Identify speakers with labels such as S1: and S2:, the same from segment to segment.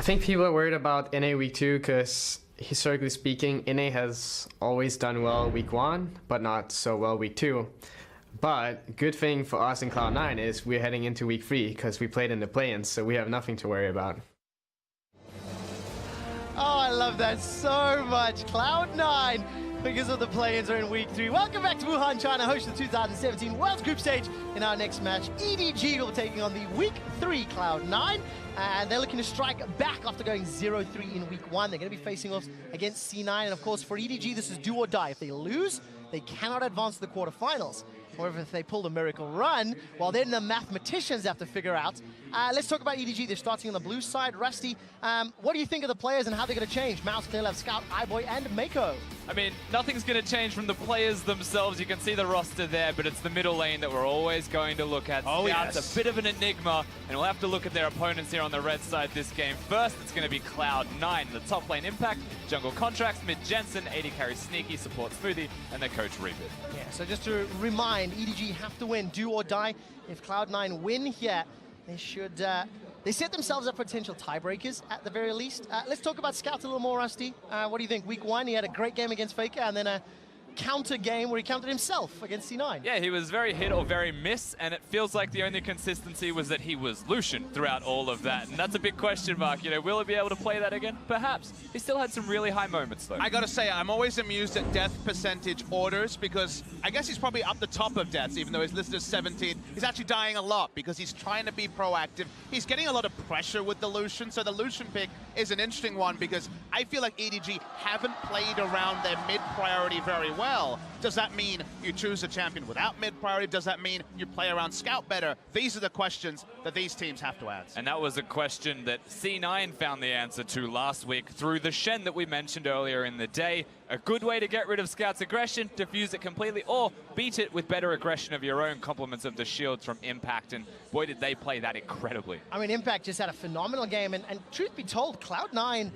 S1: I think people are worried about NA Week 2 because, historically speaking, NA has always done well Week 1, but not so well Week 2. But good thing for us in Cloud9 is we're heading into Week 3 because we played in the play-ins, so we have nothing to worry about.
S2: Oh, I love that so much. Cloud9, because of the play-ins, are in Week 3. Welcome back to Wuhan, China, host of the 2017 World Group Stage. In our next match, EDG will be taking on the Week 3 Cloud9. And they're looking to strike back after going 0-3 in Week 1. They're going to be facing off against C9. And of course, for EDG, this is do or die. If they lose, they cannot advance to the quarterfinals. However, if they pull the miracle run, well, then the mathematicians have to figure out. Let's talk about EDG. They're starting on the blue side. Rusty, what do you think of the players and how they're going to change? Mouse, Clearlove, Scout, iBoy, and Mako.
S3: I mean, nothing's going to change from the players themselves. You can see the roster there, but it's the middle lane that we're always going to look at.
S2: Oh,
S3: Scout's
S2: yes.
S3: a bit of an enigma, and we'll have to look at their opponents here on the red side this game. First, it's going to be Cloud9. The top lane Impact, jungle Contracts, mid Jensen, AD carry Sneaky, support Smoothie, and their coach Rebid.
S2: Yeah, so just to remind, EDG have to win, do or die. If Cloud9 win here, they should, they set themselves up for potential tiebreakers at the very least. Let's talk about Scout a little more, Rusty. What do you think? Week 1, he had a great game against Faker, and then a counter game where he countered himself against C9.
S3: Yeah, he was very hit or very miss, and it feels like the only consistency was that he was Lucian throughout all of that. And that's a big question mark. You know, will he be able to play that again? Perhaps. He still had some really high moments, though.
S4: I gotta say, I'm always amused at death percentage orders because I guess he's probably up the top of deaths, even though he's listed as 17. He's actually dying a lot because he's trying to be proactive. He's getting a lot of pressure with the Lucian, so the Lucian pick is an interesting one because I feel like EDG haven't played around their mid-priority very well. Does that mean you choose a champion without mid-priority? Does that mean you play around Scout better? These are the questions that these teams have to answer.
S3: And that was a question that C9 found the answer to last week through the Shen that we mentioned earlier in the day. A good way to get rid of Scout's aggression, diffuse it completely, or beat it with better aggression of your own, compliments of the shields from Impact, and boy did they play that incredibly.
S2: I mean, Impact just had a phenomenal game, and truth be told, Cloud9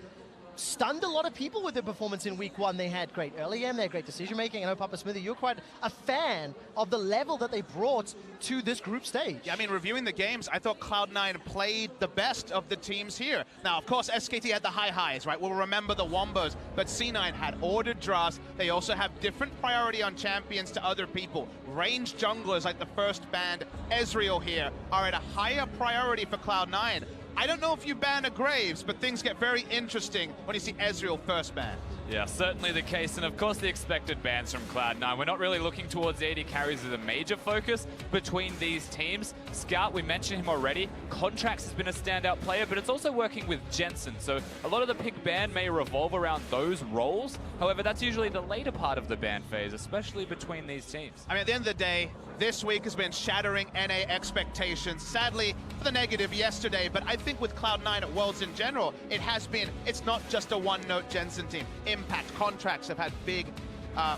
S2: stunned a lot of people with their performance in Week 1. They had great early game, they had great decision-making. I know, Papa Smithy, you're quite a fan of the level that they brought to this group stage.
S4: Yeah, I mean, reviewing the games, I thought Cloud9 played the best of the teams here. Now, of course, SKT had the high highs, right? We'll remember the Wombos, but C9 had ordered drafts. They also have different priority on champions to other people. Ranged junglers like the first banned Ezreal here are at a higher priority for Cloud9. I don't know if you ban a Graves, but things get very interesting when you see Ezreal first ban.
S3: Yeah, certainly the case, and of course the expected bans from Cloud9. We're not really looking towards AD carries as a major focus between these teams. Scout, we mentioned him already. Contracts has been a standout player, but it's also working with Jensen, so a lot of the pick ban may revolve around those roles. However, that's usually the later part of the ban phase, especially between these teams.
S4: I mean, at the end of the day, this week has been shattering NA expectations. Sadly, for the negative yesterday, but I think with Cloud9 at Worlds in general, it's not just a one-note Jensen team. Impact, Contracts have had big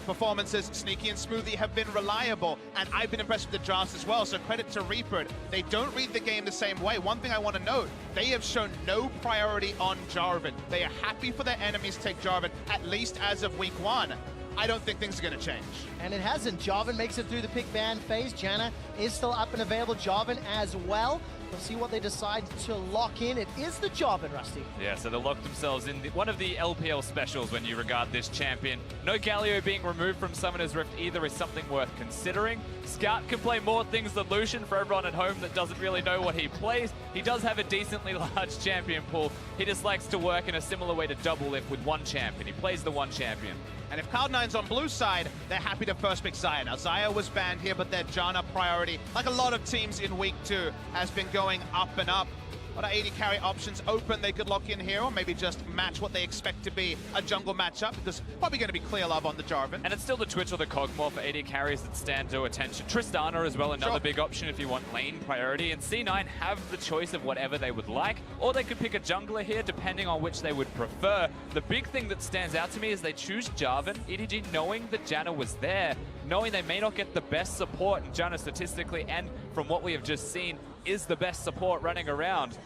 S4: performances. Sneaky and Smoothie have been reliable, and I've been impressed with the drafts as well, so credit to Reaper. They don't read the game the same way. One thing I want to note, they have shown no priority on Jarvan. They are happy for their enemies to take Jarvan, at least as of Week 1. I don't think things are going to change.
S2: And it hasn't. Jarvan makes it through the pick ban phase. Janna is still up and available. Jarvan as well. We'll see what they decide to lock in. It is the Jarvan, Rusty.
S3: Yeah, so they locked themselves in one of the LPL specials when you regard this champion. No Galio being removed from Summoner's Rift either is something worth considering. Scout can play more things than Lucian for everyone at home that doesn't really know what he plays. He does have a decently large champion pool. He just likes to work in a similar way to Double Lift with one champion. He plays the one champion.
S4: And if Cloud9's on blue side, they're happy to first pick Xayah. Now, Xayah was banned here, but their Janna priority, like a lot of teams in Week 2, has been going up and up. A lot of AD carry options open they could lock in here, or maybe just match what they expect to be a jungle matchup, because probably going to be Clearlove on the Jarvan.
S3: And it's still the Twitch or the Cogmore for AD carries that stand to attention. Tristana as well, another big option if you want lane priority. And C9 have the choice of whatever they would like, or they could pick a jungler here, depending on which they would prefer. The big thing that stands out to me is they choose Jarvan. EDG, knowing that Janna was there, knowing they may not get the best support, and Janna statistically, and from what we have just seen, is the best support running around.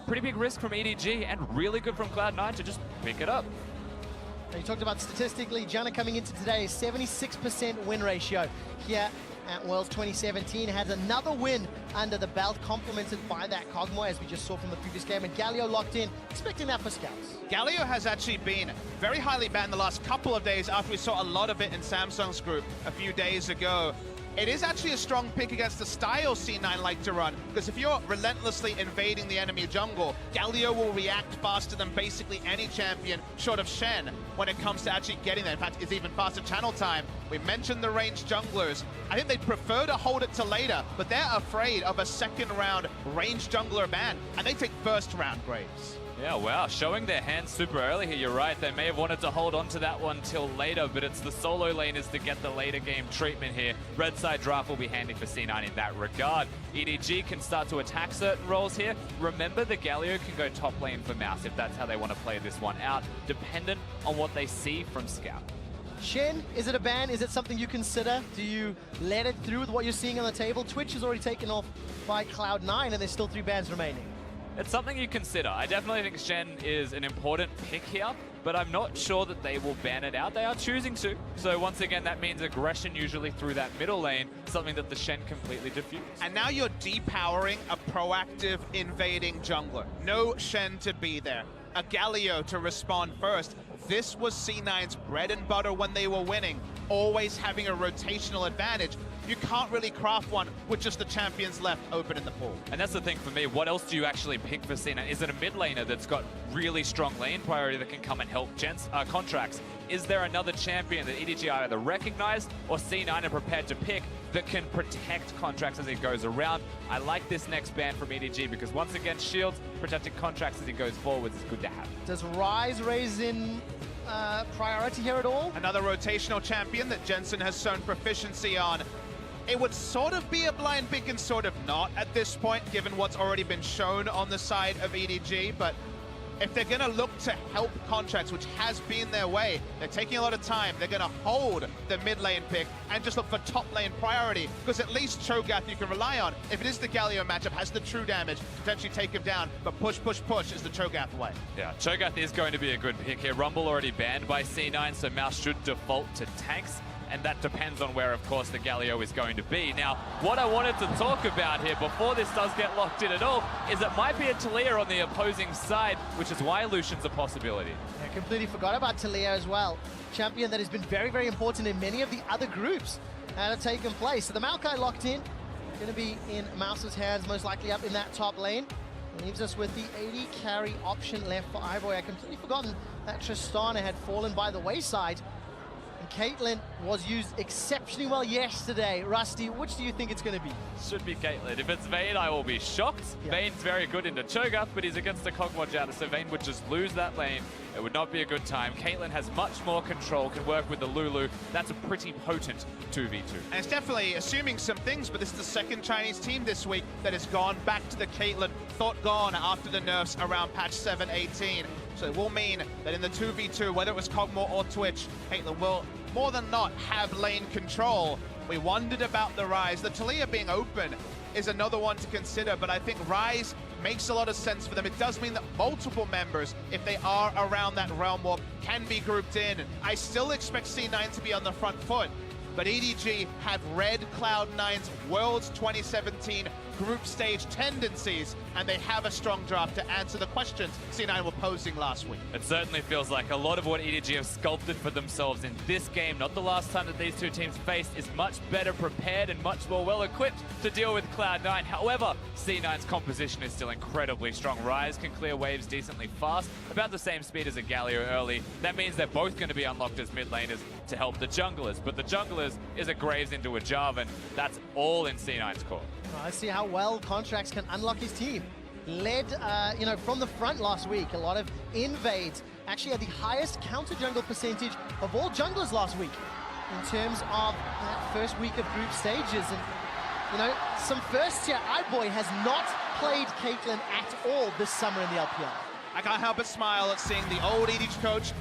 S3: Pretty big risk from EDG, and really good from Cloud9 to just pick it up.
S2: Now, you talked about statistically, Janna coming into today, 76% win ratio. Here, at Worlds 2017, has another win under the belt, complemented by that Kog'Maw, as we just saw from the previous game, and Galio locked in, expecting that for Scouts.
S4: Galio has actually been very highly banned the last couple of days after we saw a lot of it in Samsung's group a few days ago. It is actually a strong pick against the style C9 like to run, because if you're relentlessly invading the enemy jungle, Galio will react faster than basically any champion short of Shen when it comes to actually getting there. In fact, it's even faster channel time. We mentioned the ranged junglers. I think they'd prefer to hold it to later, but they're afraid of a second round ranged jungler ban, and they take first round Graves.
S3: Yeah, wow, showing their hands super early here, you're right. They may have wanted to hold on to that one till later, but it's the solo laners to get the later game treatment here. Red side draft will be handy for C9 in that regard. EDG can start to attack certain roles here. Remember, the Galio can go top lane for Mouse if that's how they want to play this one out, dependent on what they see from Scout.
S2: Shen, is it a ban? Is it something you consider? Do you let it through with what you're seeing on the table? Twitch is already taken off by Cloud9, and there's still 3 bans remaining.
S3: It's something you consider. I definitely think Shen is an important pick here, but I'm not sure that they will ban it out. They are choosing to. So once again, that means aggression usually through that middle lane, something that the Shen completely diffuse.
S4: And now you're depowering a proactive invading jungler. No Shen to be there. A Galio to respond first. This was C9's bread and butter when they were winning, always having a rotational advantage. You can't really craft one with just the champions left open in the pool.
S3: And that's the thing for me, what else do you actually pick for C9? Is it a mid laner that's got really strong lane priority that can come and help contracts? Is there another champion that EDG either recognized or C9 are prepared to pick that can protect contracts as it goes around? I like this next ban from EDG because once again, shields protecting contracts as it goes forwards is good to have.
S2: Does Ryze raise in priority here at all?
S4: Another rotational champion that Jensen has shown proficiency on. It would sort of be a blind pick and sort of not at this point, given what's already been shown on the side of EDG, but if they're going to look to help contracts, which has been their way, they're taking a lot of time. They're going to hold the mid lane pick and just look for top lane priority, because at least Cho'Gath you can rely on. If it is the Galio matchup, has the true damage, potentially take him down, but push, push, push is the Cho'Gath way.
S3: Yeah, Cho'Gath is going to be a good pick here. Rumble already banned by C9, so Mouse should default to tanks. And that depends on where, of course, the Galio is going to be. Now, what I wanted to talk about here before this does get locked in at all is it might be a Talia on the opposing side, which is why Lucian's a possibility.
S2: I completely forgot about Talia as well. Champion that has been very, very important in many of the other groups that have taken place. So the Maokai locked in, going to be in Mouse's hands, most likely up in that top lane. Leaves us with the AD carry option left for Ivory. I completely forgotten that Tristana had fallen by the wayside. Caitlyn was used exceptionally well yesterday. Rusty, which do you think it's going to be?
S3: Should be Caitlyn. If it's Vayne, I will be shocked. Yeah. Vayne's very good into Cho'Gath, but he's against a Kog'Maw Jada, so Vayne would just lose that lane. It would not be a good time. Caitlyn has much more control, can work with the Lulu. That's a pretty potent 2v2.
S4: And it's definitely assuming some things, but this is the second Chinese team this week that has gone back to the Caitlyn, thought gone after the nerfs around patch 7.18. So it will mean that in the 2v2, whether it was Kog'Maw or Twitch, Caitlyn will more than not have lane control. We wondered about the Ryze. The Talia being open is another one to consider, but I think Ryze makes a lot of sense for them. It does mean that multiple members, if they are around that realm warp, can be grouped in. I still expect C9 to be on the front foot, but EDG have read Cloud9's Worlds 2017 group stage tendencies, and they have a strong draft to answer the questions C9 were posing last week.
S3: It certainly feels like a lot of what EDG have sculpted for themselves in this game, not the last time that these two teams faced, is much better prepared and much more well-equipped to deal with Cloud9. However, C9's composition is still incredibly strong. Ryze can clear waves decently fast, about the same speed as a Galio early. That means they're both going to be unlocked as mid laners to help the junglers, but the junglers is a Graves into a Jarvan. That's all in C9's core.
S2: Let's see how well Contracts can unlock his team. Led, from the front last week, a lot of invades. Actually had the highest counter jungle percentage of all junglers last week in terms of that first week of group stages. And, some first-tier iBoy has not played Caitlyn at all this summer in the LPL.
S4: I can't help but smile at seeing the old EDG coach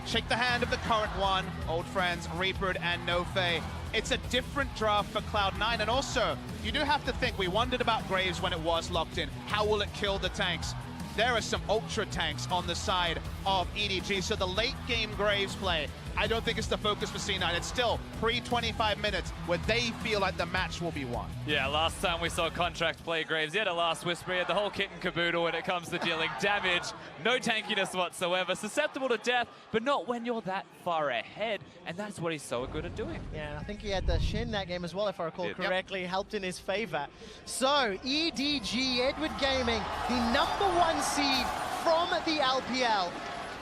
S4: shake the hand of the current one, old friends Reaper and Nofe. It's a different draft for Cloud9, and also, you do have to think, we wondered about Graves when it was locked in. How will it kill the tanks? There are some ultra tanks on the side of EDG. So the late game Graves play, I don't think it's the focus for C9. It's still pre-25 minutes where they feel like the match will be won.
S3: Yeah, last time we saw Contract play Graves, he had a last whisper, he had the whole kit and caboodle when it comes to dealing damage. No tankiness whatsoever, susceptible to death, but not when you're that far ahead, and that's what he's so good at doing.
S2: Yeah, and I think he had the Shin that game as well, if I recall correctly, helped in his favor. So, EDG, Edward Gaming, the #1 seed from the LPL,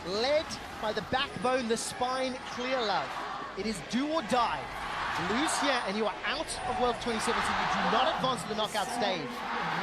S2: led by the backbone, the spine, Clear Love. It is do or die. Lose here and you are out of World 2017. You do not advance to the knockout stage.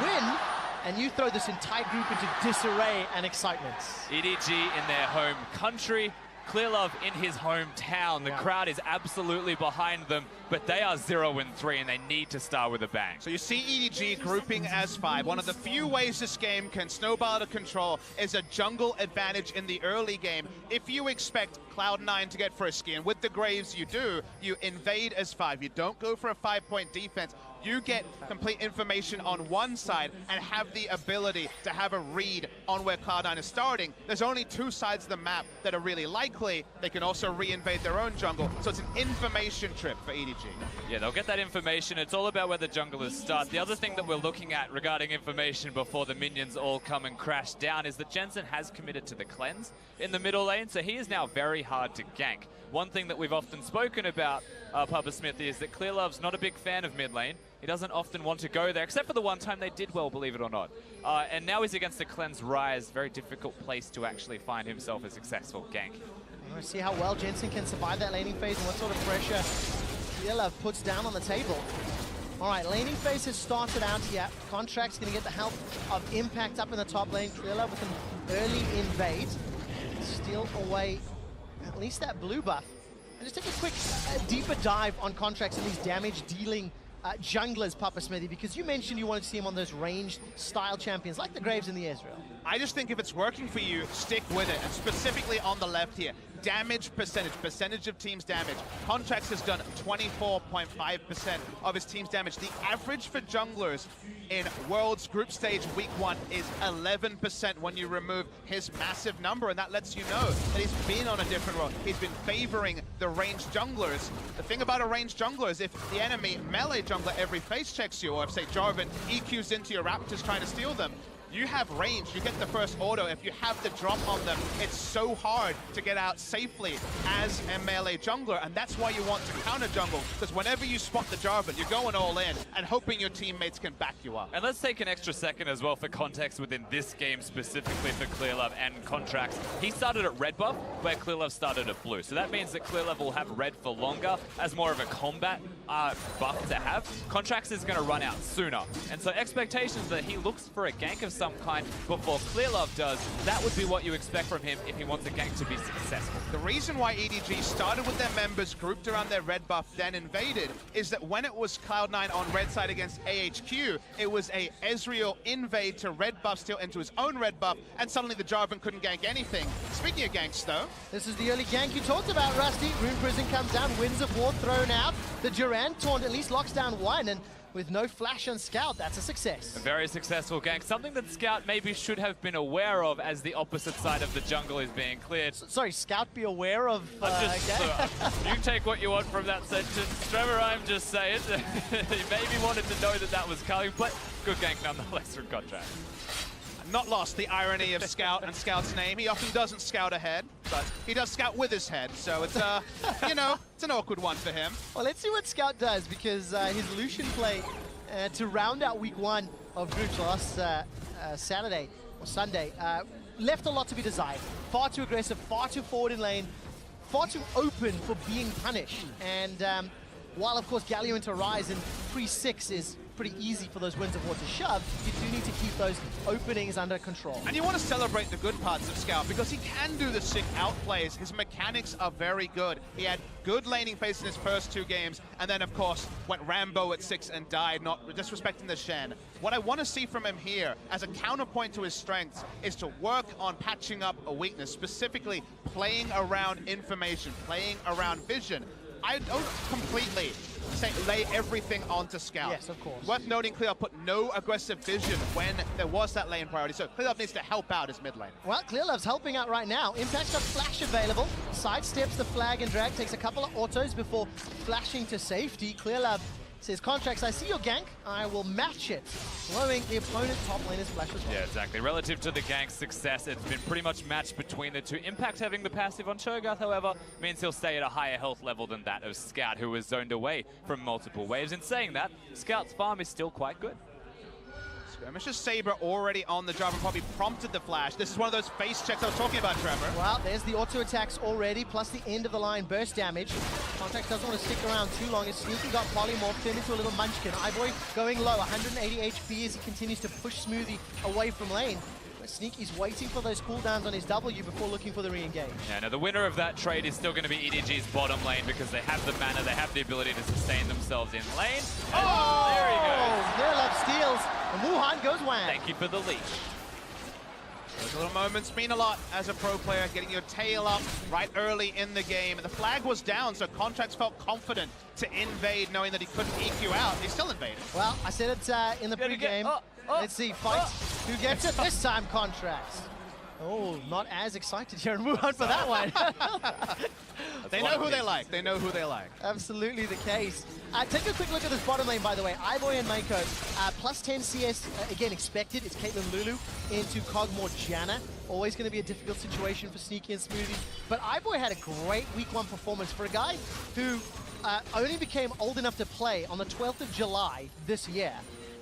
S2: Win, and you throw this entire group into disarray and excitement.
S3: EDG in their home country, Clear Love in his hometown. The crowd is absolutely behind them, but they are 0-3 and they need to start with a bang.
S4: So you see EDG grouping as 5. One of the few ways this game can snowball to control is a jungle advantage in the early game. If you expect Cloud9 to get frisky, and with the Graves you do, you invade as 5. You don't go for a 5-point defense. You get complete information on one side and have the ability to have a read on where Cloud9 is starting. There's only 2 sides of the map that are really likely. They can also re-invade their own jungle, so it's an information trip for EDG.
S3: Yeah, they'll get that information. It's all about where the junglers start. The other thing that we're looking at regarding information before the minions all come and crash down is that Jensen has committed to the cleanse in the middle lane, so he is now very hard to gank. One thing that we've often spoken about, Papa Smithy, is that Clear Love's not a big fan of mid lane. He doesn't often want to go there, except for the one time they did well, believe it or not. And now he's against the Cleanse Rise, very difficult place to actually find himself a successful gank.
S2: We'll see how well Jensen can survive that laning phase and what sort of pressure Clear Love puts down on the table. All right, laning phase has started out here. Contract's going to get the help of Impact up in the top lane. Clear Love with an early invade. Steal away at least that blue buff. And just take a quick deeper dive on Contracts and these damage-dealing junglers, Papa Smithy, because you mentioned you wanted to see him on those ranged style champions like the Graves and the Ezreal.
S4: I just think if it's working for you, stick with it, and specifically on the left here. Damage percentage of team's damage. Contracts has done 24.5% of his team's damage. The average for junglers in World's Group Stage Week 1 is 11% when you remove his massive number, and that lets you know that he's been on a different road. He's been favoring the ranged junglers. The thing about a ranged jungler is if the enemy melee jungler every face checks you, or if, say, Jarvan EQs into your Raptors trying to steal them, you have range, you get the first auto. If you have the drop on them, it's so hard to get out safely as a melee jungler, and that's why you want to counter jungle, because whenever you spot the Jarvan, you're going all in and hoping your teammates can back you up.
S3: And let's take an extra second as well for context within this game, specifically for Clear Love and Contracts. He started at red buff, where Clear Love started at blue. So that means that Clear Love will have red for longer as more of a combat buff to have. Contracts is going to run out sooner. And so expectations that he looks for a gank of some kind before Clear Love does, that would be what you expect from him if he wants a gank to be successful.
S4: The reason why EDG started with their members grouped around their red buff, then invaded, is that when it was Cloud9 on red side against AHQ, it was a Ezreal invade to red buff steal into his own red buff, and suddenly the Jarvan couldn't gank anything. Speaking of ganks, though,
S2: this is the early gank you talked about, Rusty. Rune Prison comes down, Winds of War thrown out. The Durant taunt at least locks down one, and with no flash on Scout, that's a success.
S3: A very successful gank. Something that Scout maybe should have been aware of as the opposite side of the jungle is being cleared.
S2: Sorry, Scout be aware of
S3: you take what you want from that sentence. Trevor, I'm just saying. He maybe wanted to know that that was coming, but good gank nonetheless from Contract.
S4: not lost the irony of Scout and Scout's name. He often doesn't scout ahead, but he does scout with his head. So it's, you know, it's an awkward one for him.
S2: Well, let's see what Scout does, because his Lucian play to round out week 1 of groups last Saturday or Sunday left a lot to be desired. Far too aggressive, far too forward in lane, far too open for being punished. And while, of course, Galio into Rise in pre-6 is pretty easy for those Winds of War to shove, you do need to keep those openings under control.
S4: And you want to celebrate the good parts of Scout, because he can do the sick outplays. His mechanics are very good. He had good laning pace in his first 2 games, and then, of course, went Rambo at 6 and died, not disrespecting the Shen. What I want to see from him here, as a counterpoint to his strengths, is to work on patching up a weakness, specifically playing around information, playing around vision. I don't completely lay everything onto Scout.
S2: Yes, of course.
S4: Worth noting, Clear put no aggressive vision when there was that lane priority, so Clear needs to help out his mid lane.
S2: Well, Clearlove's helping out right now. Impact's got flash available, sidesteps the flag and drag, takes a couple of autos before flashing to safety. Clearlove says, Contracts, I see your gank, I will match it. Slowing the opponent's top laner's flash as well.
S3: Yeah, exactly. Relative to the gank's success, it's been pretty much matched between the two. Impact having the passive on Cho'Gath, however, means he'll stay at a higher health level than that of Scout, who was zoned away from multiple waves. In saying that, Scout's farm is still quite good.
S4: Skirmisher's Saber already on the job and probably prompted the flash. This is one of those face checks I was talking about, Trevor.
S2: Well, there's the auto attacks already, plus the end of the line burst damage. Contracts doesn't want to stick around too long. As Sneaky got polymorphed, turned into a little munchkin. Iboy going low, 180 HP as he continues to push Smoothie away from lane. But Sneaky's waiting for those cooldowns on his W before looking for the re-engage.
S3: Yeah, now the winner of that trade is still going to be EDG's bottom lane because they have the mana, they have the ability to sustain themselves in lane. And there he goes.
S2: Clearlove steals, and Wuhan goes wham.
S3: Thank you for the leash.
S4: Those little moments mean a lot as a pro player, getting your tail up right early in the game. And the flag was down, so Contracts felt confident to invade, knowing that he couldn't EQ out. He still invaded.
S2: Well, I said it in the pregame. Let's see, fight. Who gets it this time, Contracts? Oh, not as excited here in Wuhan for that one.
S4: They know who they like. They know who they like.
S2: Absolutely the case. Take a quick look at this bottom lane, by the way. Iboy and Mako, plus 10 CS, again, expected. It's Caitlyn Lulu into Cogmore Janna. Always going to be a difficult situation for Sneaky and Smoothie. But Iboy had a great week 1 performance for a guy who only became old enough to play on the 12th of July this year.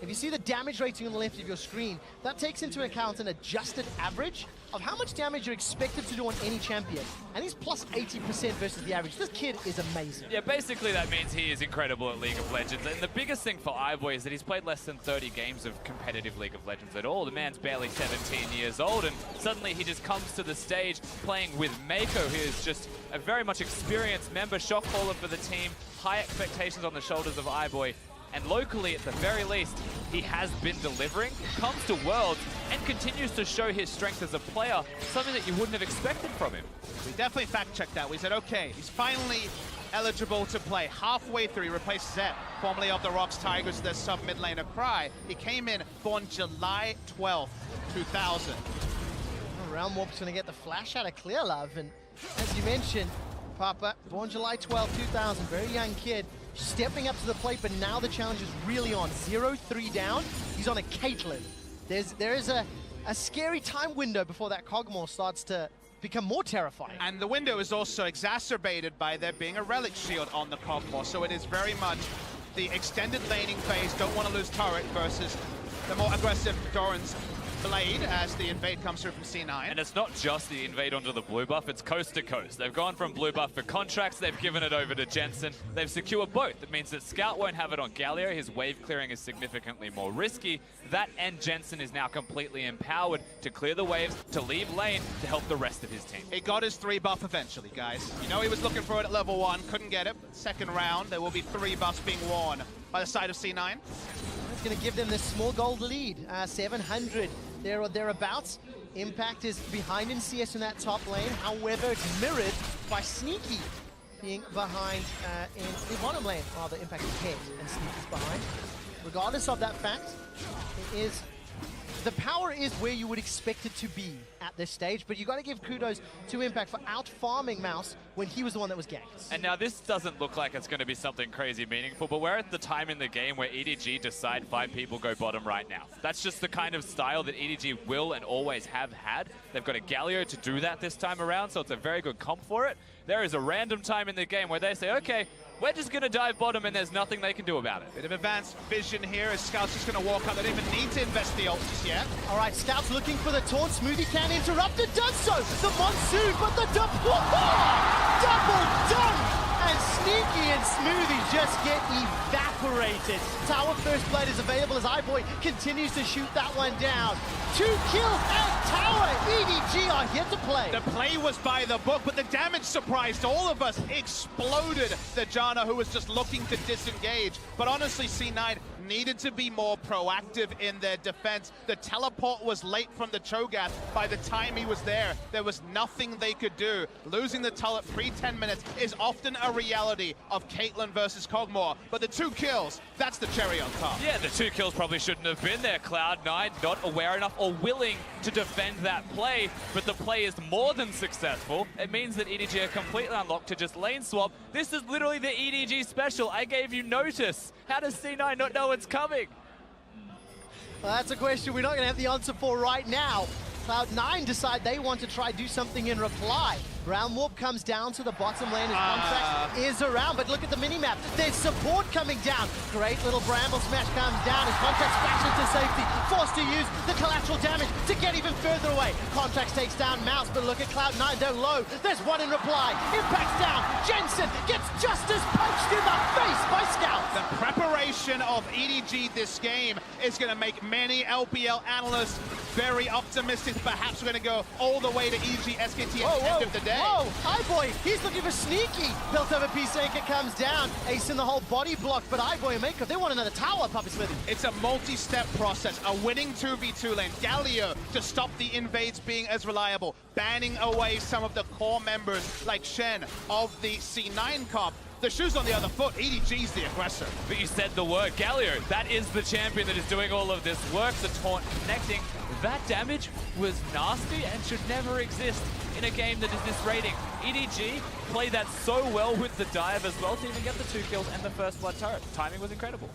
S2: If you see the damage rating on the left of your screen, that takes into account an adjusted average of how much damage you're expected to do on any champion. And he's plus 80% versus the average. This kid is amazing.
S3: Yeah, basically that means he is incredible at League of Legends. And the biggest thing for Iboy is that he's played less than 30 games of competitive League of Legends at all. The man's barely 17 years old, and suddenly he just comes to the stage playing with Mako, who is just a very much experienced member, shock caller for the team, high expectations on the shoulders of Iboy. And locally, at the very least, he has been delivering, comes to Worlds, and continues to show his strength as a player, something that you wouldn't have expected from him.
S4: We definitely fact-checked that. We said, okay, he's finally eligible to play. Halfway through, he replaced Zep, formerly of the Rocks Tigers, their sub-mid laner Cry. He came in born July 12th, 2000.
S2: Realm Warp's going to get the flash out of Clearlove, and as you mentioned, Papa, born July 12, 2000, very young kid, stepping up to the plate, but now the challenge is really on. 0-3 down, he's on a Caitlyn. There is a scary time window before that Cogmore starts to become more terrifying.
S4: And the window is also exacerbated by there being a relic shield on the Cogmore, so it is very much the extended laning phase, don't want to lose turret, versus the more aggressive Doran's Blade as the invade comes through from C9.
S3: And it's not just the invade onto the blue buff, it's coast to coast. They've gone from blue buff for Contracts, they've given it over to Jensen. They've secured both. That means that Scout won't have it on Galio. His wave clearing is significantly more risky. That and Jensen is now completely empowered to clear the waves, to leave lane, to help the rest of his team.
S4: He got his 3 buff eventually, guys. You know he was looking for it at level 1, couldn't get it. Second round, there will be 3 buffs being worn by the side of C9.
S2: It's going to give them this small gold lead, 700 there or thereabouts. Impact is behind in CS in that top lane. However, it's mirrored by Sneaky being behind in the bottom lane. Rather, Impact is ahead and Sneaky's behind. Regardless of that fact, it is the power is where you would expect it to be at this stage, but you got to give kudos to Impact for out-farming Mouse when he was the one that was ganked.
S3: And now this doesn't look like it's going to be something crazy meaningful, but we're at the time in the game where EDG decide 5 people go bottom right now. That's just the kind of style that EDG will and always have had. They've got a Galio to do that this time around, so it's a very good comp for it. There is a random time in the game where they say, okay, we're just going to dive bottom and there's nothing they can do about it.
S4: Bit of advanced vision here as Scout's just going to walk up. They don't even need to invest the ult just yet.
S2: All right, Scout's looking for the taunt. Smoothie can interrupt it, does so. The Monsoon, but the double dunk! And Sneaky and Smoothie just get evaporated. Tower First Blood is available as Iboy continues to shoot that one down. 2 kills and Tower. EDG are here to play.
S4: The play was by the book, but the damage surprised all of us. Exploded the Janna, who was just looking to disengage. But honestly, C9 needed to be more proactive in their defense. The teleport was late from the Cho'Gath. By the time he was there was nothing they could do. Losing the turret pre-10 minutes is often a reality of Caitlyn versus Kog'Maw, but the 2 kills, that's the cherry on top.
S3: Yeah, the 2 kills probably shouldn't have been there. Cloud9 not aware enough or willing to defend that play, but the play is more than successful. It means that EDG are completely unlocked to just lane swap. This is literally the EDG special. I gave you notice. How does C9 not know it's coming?
S2: Well, that's a question we're not going to have the answer for right now. Cloud9 decide they want to try do something in reply. Ground Warp comes down to the bottom lane as Contract is around, but look at the minimap. There's support coming down. Great little Bramble Smash comes down as Contract splashes to safety, forced to use the collateral damage to get even further away. Contract takes down Mouse, but look at Cloud9, they're low. There's one in reply. Impact's down. Jensen gets just as punched in the face by Scouts.
S4: The preparation of EDG this game is going to make many LPL analysts very optimistic. Perhaps we're going to go all the way to EDG SKT at the end of the day.
S2: Whoa, Highboy, he's looking for sneaky. Built over Peacemaker comes down, ace in the whole body block, but Highboy and Mako, they want another tower, Puppet Smithy.
S4: It's a multi-step process, a winning 2v2 lane. Galio to stop the invades being as reliable, banning away some of the core members like Shen of the C9 comp. The shoe's on the other foot. EDG's the aggressor.
S3: But you said the word, Galio. That is the champion that is doing all of this work. The taunt connecting. That damage was nasty and should never exist in a game that is this rating. EDG played that so well with the dive as well to even get the 2 kills and the first blood turret. Timing was incredible.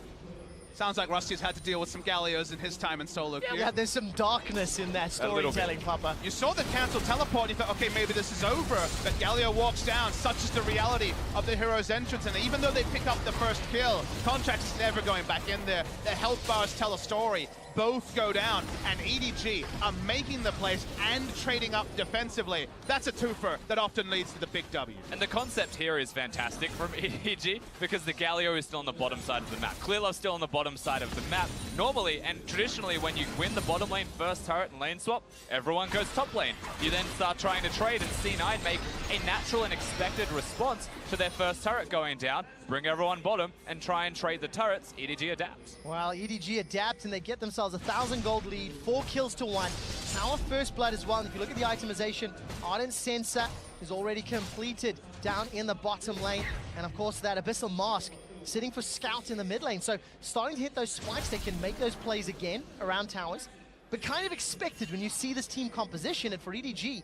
S4: Sounds like Rusty's had to deal with some Galios in his time in solo queue.
S2: Yeah, there's some darkness in that storytelling, Papa.
S4: You saw the cancel teleport, you thought, okay, maybe this is over, but Galio walks down. Such is the reality of the hero's entrance, and even though they pick up the first kill, Contract is never going back in there. Their health bars tell a story. Both go down, and EDG are making the plays and trading up defensively. That's a twofer that often leads to the big W.
S3: And the concept here is fantastic from EDG because the Galio is still on the bottom side of the map. Clearlove's still on the bottom side of the map. Normally, and traditionally, when you win the bottom lane first turret and lane swap, everyone goes top lane. You then start trying to trade, and C9 make a natural and expected response to their first turret going down, bring everyone bottom, and try and trade the turrets. EDG adapts.
S2: Well, EDG adapt, and they get themselves a 1,000 gold lead, 4 kills to 1. Tower first blood as well. And if you look at the itemization, Ardent Sensor is already completed down in the bottom lane. And of course, that Abyssal Mask sitting for Scout in the mid lane. So starting to hit those spikes, they can make those plays again around towers. But kind of expected when you see this team composition, and for EDG,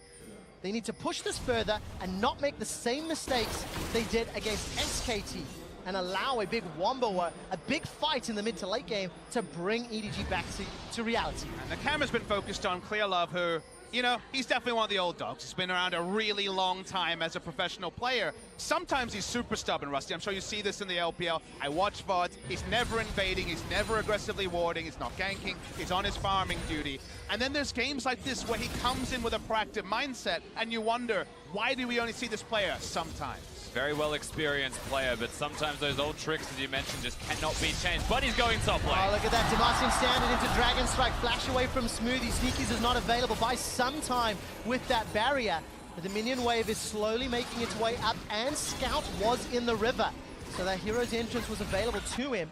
S2: they need to push this further and not make the same mistakes they did against SKT and allow a big wombo, a big fight in the mid to late game to bring EDG back to reality.
S4: And the camera's been focused on Clearlove, who, you know, he's definitely one of the old dogs. He's been around a really long time as a professional player. Sometimes he's super stubborn, Rusty. I'm sure you see this in the LPL. I watch VODs. He's never invading. He's never aggressively warding. He's not ganking. He's on his farming duty. And then there's games like this where he comes in with a proactive mindset, and you wonder, why do we only see this player sometimes?
S3: Very well experienced player, but sometimes those old tricks, as you mentioned, just cannot be changed. But he's going top lane.
S2: Oh, look at that. Demacian standard into Dragon Strike. Flash away from Smoothie. Sneakies is not available by some time with that barrier. The Dominion wave is slowly making its way up, and Scout was in the river. So that hero's entrance was available to him.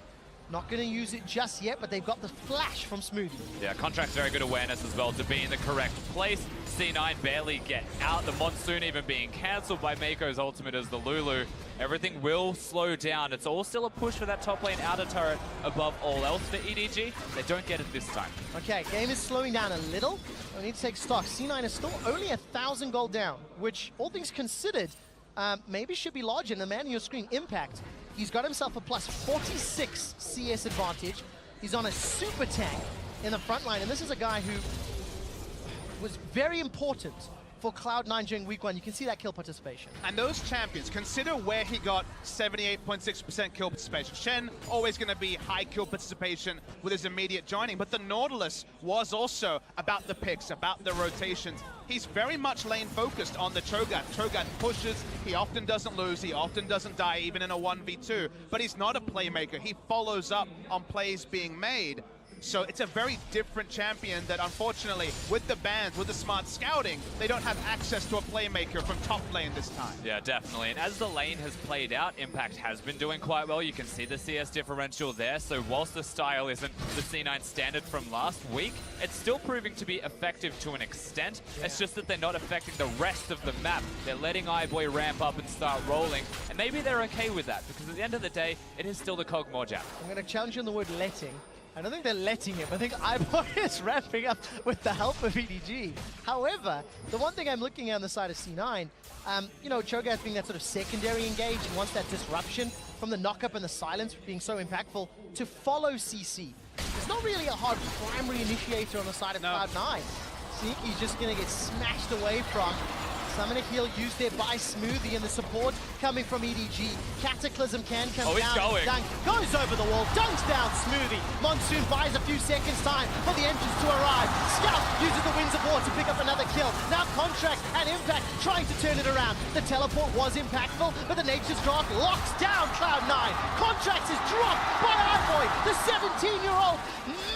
S2: Not going to use it just yet, but they've got the flash from Smoothie.
S3: Yeah, Contract's very good awareness as well to be in the correct place. C9 barely get out. The Monsoon even being cancelled by Mako's ultimate as the Lulu. Everything will slow down. It's all still a push for that top lane outer turret above all else for EDG. They don't get it this time.
S2: Okay, game is slowing down a little. We need to take stock. C9 is still only 1,000 gold down, which, all things considered, maybe should be larger. And the man on your screen, Impact, he's got himself a plus 46 CS advantage. He's on a super tank in the front line, and this is a guy who was very important for Cloud9 during week 1. You can see that kill participation.
S4: And those champions, consider where he got 78.6% kill participation. Shen, always going to be high kill participation with his immediate joining, but the Nautilus was also about the picks, about the rotations. He's very much lane focused on the Cho'Gath. Cho'Gath pushes, he often doesn't lose, he often doesn't die, even in a 1v2, but he's not a playmaker. He follows up on plays being made. So it's a very different champion that unfortunately, with the bans, with the smart scouting, they don't have access to a playmaker from top lane this time.
S3: Yeah, definitely. And as the lane has played out, Impact has been doing quite well. You can see the CS differential there. So whilst the style isn't the C9 standard from last week, it's still proving to be effective to an extent. It's just that they're not affecting the rest of the map. They're letting iBoy ramp up and start rolling. And maybe they're okay with that, because at the end of the day, it is still the Cog Morjab.
S2: I'm going to challenge you on the word letting. I don't think they're letting him. I think iBoy is ramping up with the help of EDG. However, the one thing I'm looking at on the side of C9, you know, Cho'Gath being that sort of secondary engage and wants that disruption from the knock-up and the silence being so impactful to follow CC. It's not really a hard primary initiator on the side of Cloud9. Sneaky's just going to get smashed away from. Summon a heal used there by Smoothie, and the support coming from EDG. Cataclysm can come down.
S3: Going.
S2: Dunk goes over the wall, dunks down Smoothie. Monsoon buys a few seconds time for the entrance to arrive. Scout uses the Winds of War to pick up another kill. Now Contract and Impact trying to turn it around. The teleport was impactful, but the Nature's Draft locks down Cloud9. Contract is dropped by iBoy, the 17-year-old,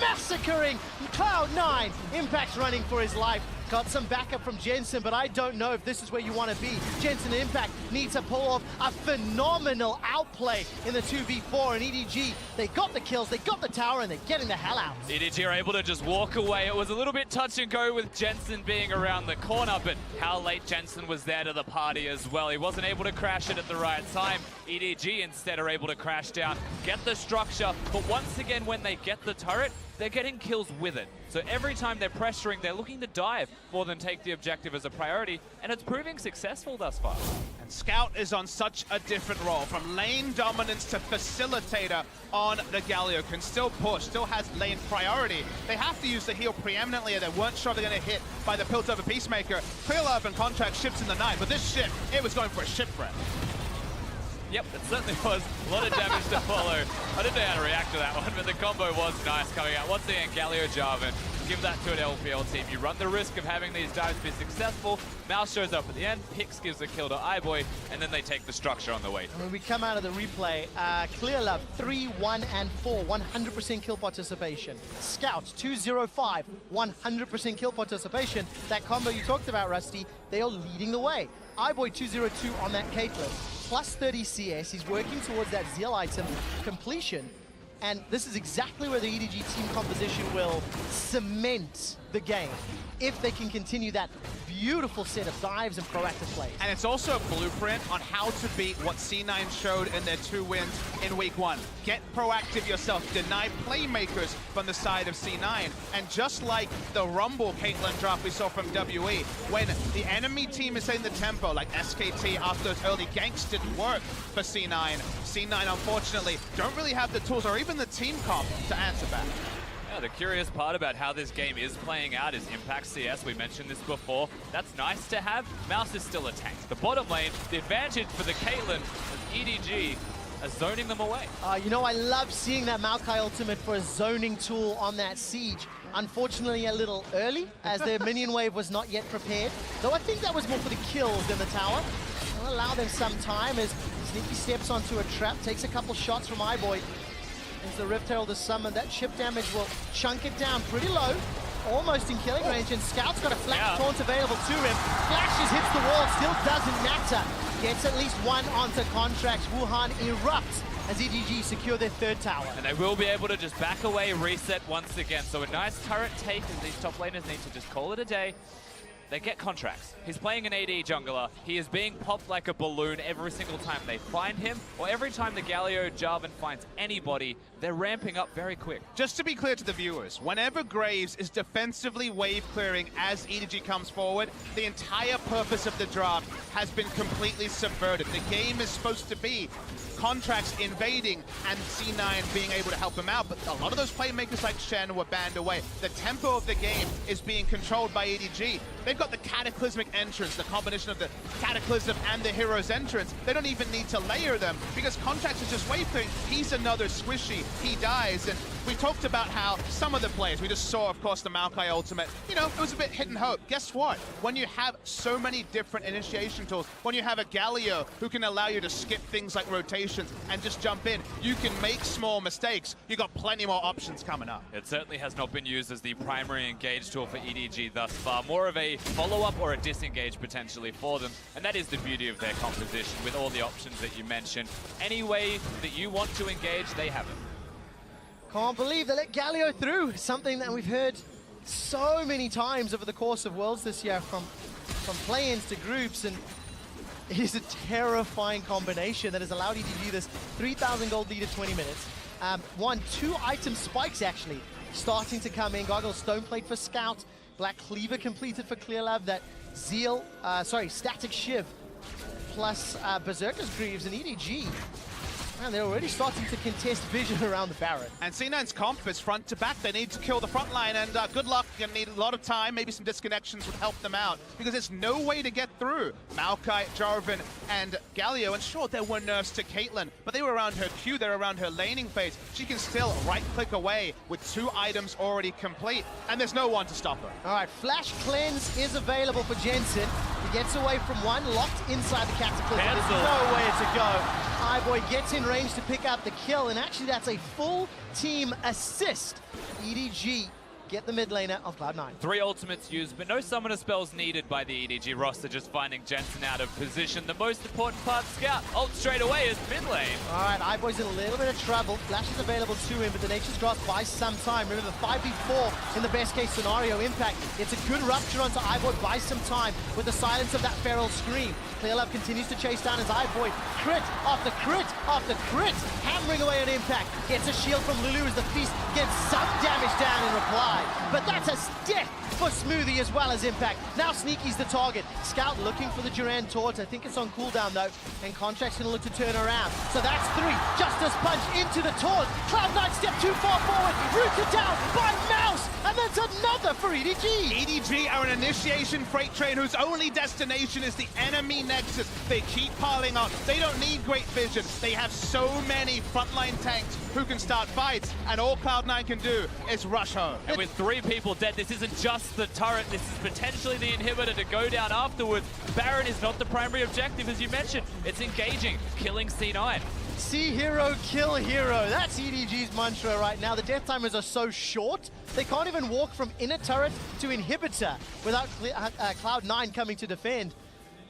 S2: massacring Cloud9. Impact's running for his life. Got some backup from Jensen, but I don't know if this is where you want to be. Jensen and Impact need to pull off a phenomenal outplay in the 2v4, and EDG, they got the kills, they got the tower, and they're getting the hell out.
S3: EDG are able to just walk away. It was a little bit touch and go with Jensen being around the corner, but how late Jensen was there to the party as well. He wasn't able to crash it at the right time. EDG instead are able to crash down, get the structure, but once again, when they get the turret, they're getting kills with it. So every time they're pressuring, they're looking to dive more than take the objective as a priority, and it's proving successful thus far.
S4: And Scout is on such a different role, from lane dominance to facilitator on the Galio. Can still push, still has lane priority. They have to use the heal preeminently, and they weren't sure they're going to hit by the Piltover Peacemaker. Clear Love and Contract ships in the 9, but this ship, it was going for a shipwreck.
S3: Yep, it certainly was. A lot of damage to follow. I didn't know how to react to that one, but the combo was nice coming out. Once again, Galio Jarvan, give that to an LPL team. You run the risk of having these dives be successful. Mouse shows up at the end, Pix gives the kill to iBoy, and then they take the structure on the way.
S2: When we come out of the replay, Clear Love 3, 1, and 4, 100% kill participation. Scout 205, 100% kill participation. That combo you talked about, Rusty, they are leading the way. iBoy 202 on that Caitlyn, plus 30 CS. He's working towards that Zeal item completion. And this is exactly where the EDG team composition will cement the game, if they can continue that beautiful set of dives and proactive plays.
S4: And it's also a blueprint on how to beat what C9 showed in their 2 wins in week 1. Get proactive yourself, deny playmakers from the side of C9. And just like the Rumble Caitlyn drop we saw from WE, when the enemy team is setting the tempo, like SKT after those early ganks didn't work for C9, C9 unfortunately don't really have the tools or even the team comp to answer back.
S3: Yeah, the curious part about how this game is playing out is Impact CS. We mentioned this before. That's nice to have. Mouse is still a tank. The bottom lane, the advantage for the Caitlyn is EDG is zoning them away.
S2: You know, I love seeing that Maokai ultimate for a zoning tool on that siege. Unfortunately, a little early, as their minion wave was not yet prepared. Though I think that was more for the kills than the tower. I'll allow them some time as Sneaky steps onto a trap, takes a couple shots from iBoy. As the Rift Herald is summoned, that chip damage will chunk it down pretty low, almost in killing range, and Scout's got a flash taunt available to him. Flashes, hits the wall, still doesn't matter. Gets at least one onto Contract. Wuhan erupts as EDG secure their 3rd tower.
S3: And they will be able to just back away, reset once again. So a nice turret take as these top laners need to just call it a day. They get contracts. He's playing an AD jungler. He is being popped like a balloon every single time they find him, or every time the Galio Jarvan finds anybody. They're ramping up very quick.
S4: Just to be clear to the viewers, whenever Graves is defensively wave clearing as EDG comes forward, the entire purpose of the draft has been completely subverted. The game is supposed to be Contracts invading and C9 being able to help him out, but a lot of those playmakers like Shen were banned away. The tempo of the game is being controlled by EDG. They've got the Cataclysmic entrance, the combination of the Cataclysm and the Hero's entrance. They don't even need to layer them because Contracts is just wave clearing. He's another squishy. He dies, and we talked about how some of the players, we just saw, of course, the Maokai ultimate, you know, it was a bit hit and hope. Guess what? When you have so many different initiation tools, when you have a Galio who can allow you to skip things like rotations and just jump in, you can make small mistakes. You got plenty more options coming up.
S3: It certainly has not been used as the primary engage tool for EDG thus far. More of a follow-up or a disengage potentially for them. And that is the beauty of their composition with all the options that you mentioned. Any way that you want to engage, they have it.
S2: Can't believe they let Galio through. Something that we've heard so many times over the course of Worlds this year, from play-ins to groups, and it is a terrifying combination that has allowed EDG this 3,000 gold lead at 20 minutes. Two item spikes actually starting to come in. Goggle Stoneplate for Scout, Black Cleaver completed for Clearlove, that Zeal, Static Shiv, plus Berserker's Greaves and EDG. Man, they're already starting to contest vision around the Baron.
S4: And C9's comp is front to back. They need to kill the front line, and good luck. You're gonna need a lot of time. Maybe some disconnections would help them out, because there's no way to get through. Maokai, Jarvan, and Galio, and sure, there were nerfs to Caitlyn, but they were around her Q, they're around her laning phase. She can still right-click away with 2 items already complete, and there's no one to stop her.
S2: All right, Flash Cleanse is available for Jensen. He gets away from one, locked inside the Cataclysm. There's nowhere to go. iBoy gets in range to pick up the kill, and actually that's a full team assist. EDG get the mid laner of Cloud9.
S3: 3 ultimates used, but no summoner spells needed by the EDG roster, just finding Jensen out of position. The most important part, Scout, ult straight away is mid lane.
S2: All right, iBoy's in a little bit of trouble. Flash is available to him, but the Nature's Grasp buys some time. Remember, the 5v4 in the best case scenario impact. It's a good rupture onto iBoy, buys some time with the silence of that feral scream. Clearlove continues to chase down his iBoy. Crit after crit after crit, hammering away on impact. Gets a shield from Lulu as the Feast gets some damage down in reply. But that's a death for Smoothie as well as impact. Now Sneaky's the target. Scout looking for the Duran Torch. I think it's on cooldown though, and Contract's gonna look to turn around. So that's 3. Justice Punch into the Torch. Cloud9 step too far forward, rooted down by Mouse, and that's another for EDG.
S4: EDG are an initiation freight train whose only destination is the enemy nexus. They keep piling on. They don't need great vision. They have so many frontline tanks who can start fights, and all Cloud9 can do is rush home.
S3: And with 3 people dead, this isn't just the turret, this is potentially the inhibitor to go down afterwards. Baron is not the primary objective, as you mentioned. It's engaging, killing C9.
S2: See hero, kill hero. That's EDG's mantra right now. The death timers are so short, they can't even walk from inner turret to inhibitor without Cloud9 coming to defend.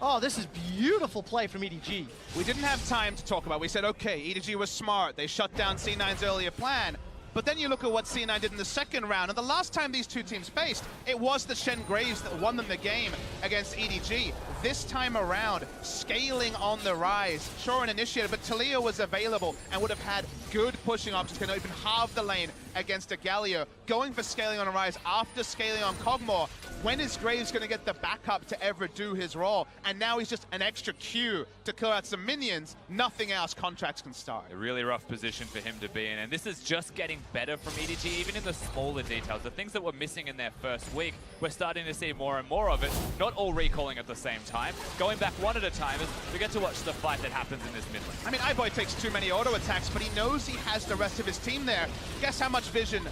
S2: Oh, this is beautiful play from EDG.
S4: We didn't have time to talk about. We said, okay, EDG was smart. They shut down C9's earlier plan. But then you look at what C9 did in the second round, and the last time these two teams faced, it was the Shen Graves that won them the game against EDG. This time around, scaling on the rise. Sure, an initiator, but Talia was available and would have had good pushing options, can open half the lane against a Galio. Going for scaling on a rise after scaling on Kog'Maw. When is Graves going to get the backup to ever do his role? And now he's just an extra Q to clear out some minions. Nothing else, Contracts can start.
S3: A really rough position for him to be in, and this is just getting better from EDG, even in the smaller details. The things that were missing in their first week, we're starting to see more and more of it. Not all recalling at the same time. Going back one at a time as we get to watch the fight that happens in this mid lane.
S4: I mean, iBoy takes too many auto attacks, but he knows he has the rest of his team there. Guess how much vision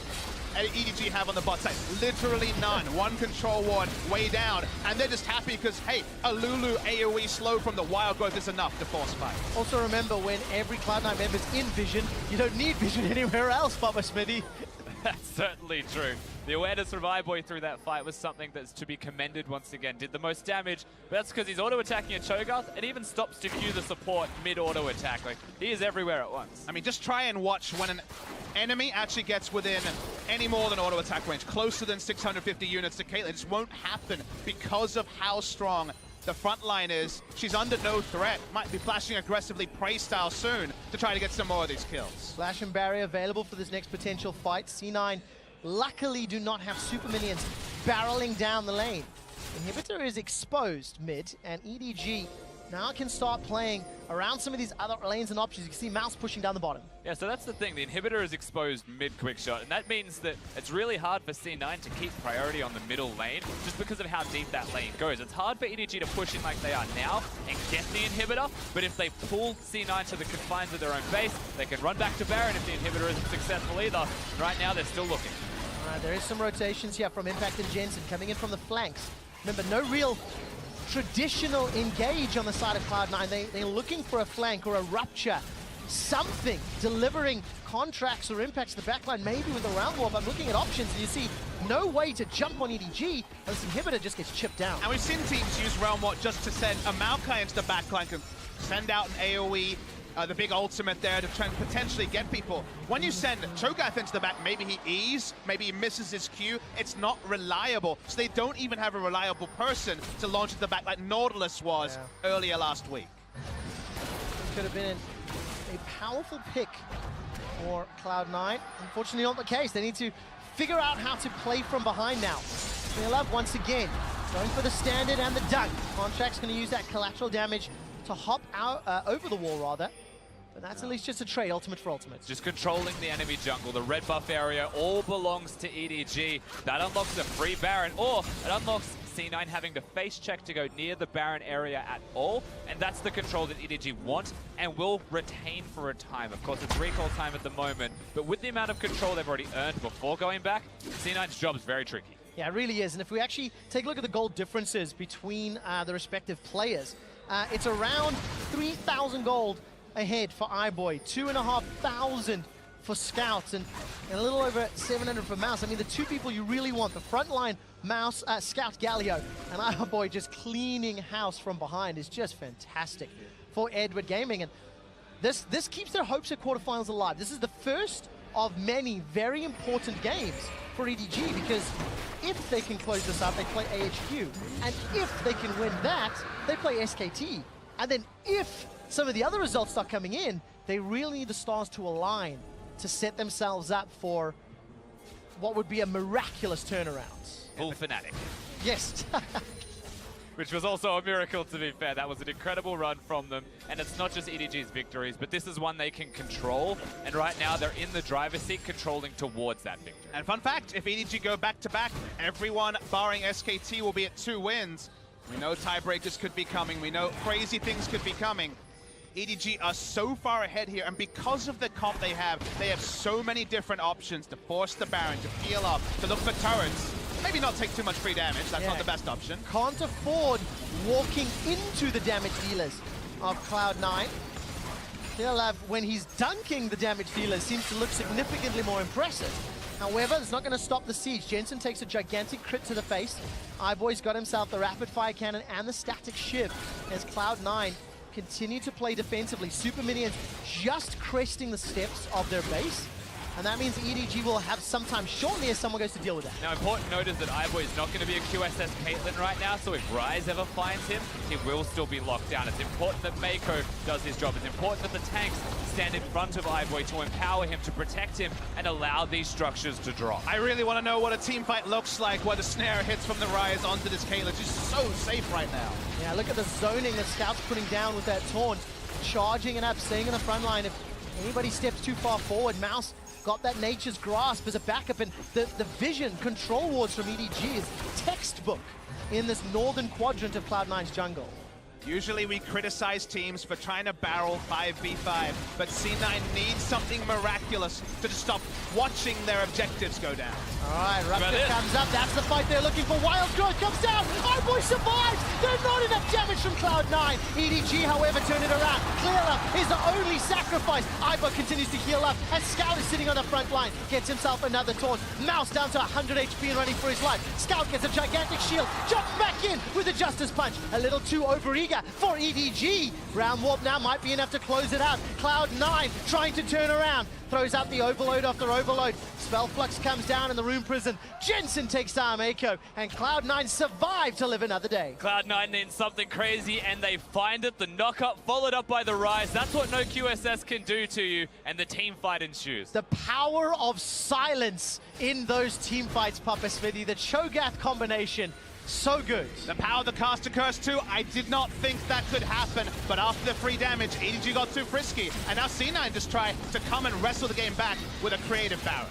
S4: EDG have on the bot side? Literally none. One control ward way down, and they're just happy because, hey, a Lulu AoE slow from the wild growth is enough to force fight.
S2: Also remember, when every Cloud9 member's in vision, you don't need vision anywhere else, Papa Smitty.
S3: That's certainly true. The awareness from iBoy through that fight was something that's to be commended once again. Did the most damage, but that's because he's auto-attacking a Cho'Gath and even stops to queue the support mid-auto attack. Like, he is everywhere at once.
S4: I mean, just try and watch when an enemy actually gets within any more than auto-attack range, closer than 650 units to Caitlyn. It just won't happen because of how strong the front line is. She's under no threat. Might be flashing aggressively prey style soon to try to get some more of these kills.
S2: Flash and barrier available for this next potential fight. C9 luckily do not have super minions barreling down the lane. Inhibitor is exposed mid, and EDG now can start playing around some of these other lanes and options. You can see Mouse pushing down the bottom.
S3: Yeah, so that's the thing. The inhibitor is exposed mid-quick shot, and that means that it's really hard for C9 to keep priority on the middle lane just because of how deep that lane goes. It's hard for EDG to push in like they are now and get the inhibitor, but if they pull C9 to the confines of their own base, they can run back to Baron if the inhibitor isn't successful either. Right now, they're still looking.
S2: There is some rotations here from Impact and Jensen coming in from the flanks. Remember, no real traditional engage on the side of Cloud9. They're looking for a flank or a rupture, something, delivering contracts or impacts to the backline, maybe with a round warp. I'm looking at options, and you see no way to jump on EDG, and this inhibitor just gets chipped down.
S4: And we've seen teams use Realm Warp just to send a Maokai into the backline, can send out an AoE, the big ultimate there to try and potentially get people. When you send Cho'Gath into the back, maybe he E's, maybe he misses his Q. It's not reliable, so they don't even have a reliable person to launch into the back like Nautilus was earlier last week.
S2: It could have been a powerful pick for Cloud9. Unfortunately not the case. They need to figure out how to play from behind now. Love once again going for the standard and the dunk. Contract's going to use that collateral damage to hop out over the wall rather. But that's at least just a trade, ultimate for ultimate.
S3: Just controlling the enemy jungle. The red buff area all belongs to EDG. That unlocks a free Baron, or it unlocks C9 having to face check to go near the Baron area at all. And that's the control that EDG want and will retain for a time. Of course, it's recall time at the moment, but with the amount of control they've already earned before going back, C9's job is very tricky.
S2: Yeah, it really is. And if we actually take a look at the gold differences between the respective players, it's around 3,000 gold ahead for iBoy, 2,500 for Scouts, and a little over 700 for Mouse. I mean, the two people you really want, the frontline Mouse, Scout Galio, and iBoy just cleaning house from behind is just fantastic for Edward Gaming. And this keeps their hopes at quarterfinals alive. This is the first of many very important games for EDG, because if they can close this up, they play AHQ. And if they can win that, they play SKT. And then if some of the other results start coming in, they really need the stars to align to set themselves up for what would be a miraculous turnaround.
S3: Full Fnatic.
S2: Yes.
S3: Which was also a miracle, to be fair. That was an incredible run from them. And it's not just EDG's victories, but this is one they can control. And right now, they're in the driver's seat, controlling towards that victory.
S4: And fun fact, if EDG go back-to-back, everyone barring SKT will be at 2 wins. We know tiebreakers could be coming. We know crazy things could be coming. EDG are so far ahead here, and because of the comp they have so many different options to force the Baron, to peel up, to look for turrets. Maybe not take too much free damage, that's not the best option.
S2: Can't afford walking into the damage dealers of Cloud9. Love, when he's dunking the damage dealers, seems to look significantly more impressive. However, it's not going to stop the siege. Jensen takes a gigantic crit to the face. iBoy's got himself the rapid fire cannon and the static shiv as Cloud9 continue to play defensively. Super Minions just cresting the steps of their base. And that means EDG will have some time shortly as someone goes to deal with that.
S3: Now, important note is that iBoy is not going to be a QSS Caitlyn right now, so if Ryze ever finds him, he will still be locked down. It's important that Mako does his job. It's important that the tanks stand in front of iBoy to empower him, to protect him, and allow these structures to drop.
S4: I really want to know what a team fight looks like where the snare hits from the Ryze onto this Caitlyn. She's so safe right now.
S2: Yeah, look at the zoning that Scout's putting down with that taunt. Charging it up, staying in the front line. If anybody steps too far forward, Mouse got that Nature's Grasp as a backup, and the vision control wards from EDG is textbook in this northern quadrant of Cloud9's jungle.
S4: Usually we criticize teams for trying to barrel 5v5, but C9 needs something miraculous to just stop watching their objectives go down.
S2: All right, Rupture comes up. That's the fight they're looking for. Wild Growth comes down. iBoy survives. There's not enough damage from Cloud9. EDG, however, turn it around. Clearer is the only sacrifice. iBoy continues to heal up as Scout is sitting on the front line. Gets himself another taunt. Mouse down to 100 HP and running for his life. Scout gets a gigantic shield. Jumps back in with a Justice Punch. A little too overeager for EDG. Round warp now might be enough to close it out. Cloud9 trying to turn around. Throws out the overload after overload. Spell Flux comes down in the Rune Prison. Jensen takes down Mako, and Cloud9 survive to live another day.
S3: Cloud9 needs something crazy, and they find it. The knockup followed up by the Ryze. That's what no QSS can do to you, and the team fight ensues.
S2: The power of silence in those team fights, Papa Smithy. The Cho'Gath combination So good.
S4: The power of the caster curse too, I did not think that could happen, but after the free damage, EDG got too frisky, and now C9 just try to come and wrestle the game back with a creative Baron.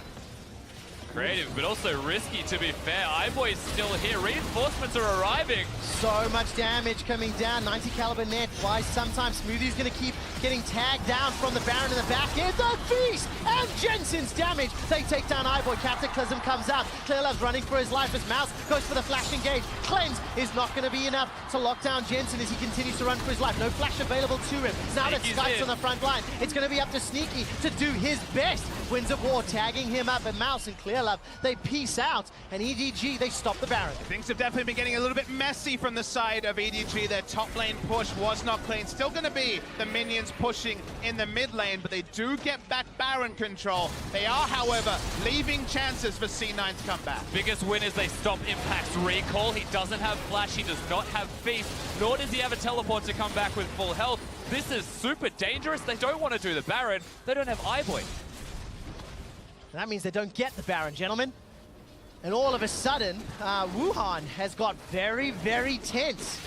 S3: Creative, but also risky, to be fair. iBoy's still here. Reinforcements are arriving.
S2: So much damage coming down. 90 caliber net. Why sometimes Smoothie's going to keep getting tagged down from the Baron in the back end. The Feast and Jensen's damage. They take down iBoy. Cataclysm comes out. Clearlove's running for his life as Mouse goes for the flash engage. Cleanse is not going to be enough to lock down Jensen as he continues to run for his life. No flash available to him. Now that Skype's on the front line, it's going to be up to Sneaky to do his best. Winds of War tagging him up, and Mouse and Clearlove, they peace out, and EDG, they stop the Baron.
S4: Things have definitely been getting a little bit messy from the side of EDG. Their top lane push was not clean. Still going to be the minions pushing in the mid lane, but they do get back Baron control. They are, however, leaving chances for C9 to come back.
S3: Biggest win is they stop Impact's recall. He doesn't have flash, he does not have Feast, nor does he have a teleport to come back with full health. This is super dangerous. They don't want to do the Baron. They don't have iBoy.
S2: That means they don't get the Baron, gentlemen. And all of a sudden, Wuhan has got very, very tense.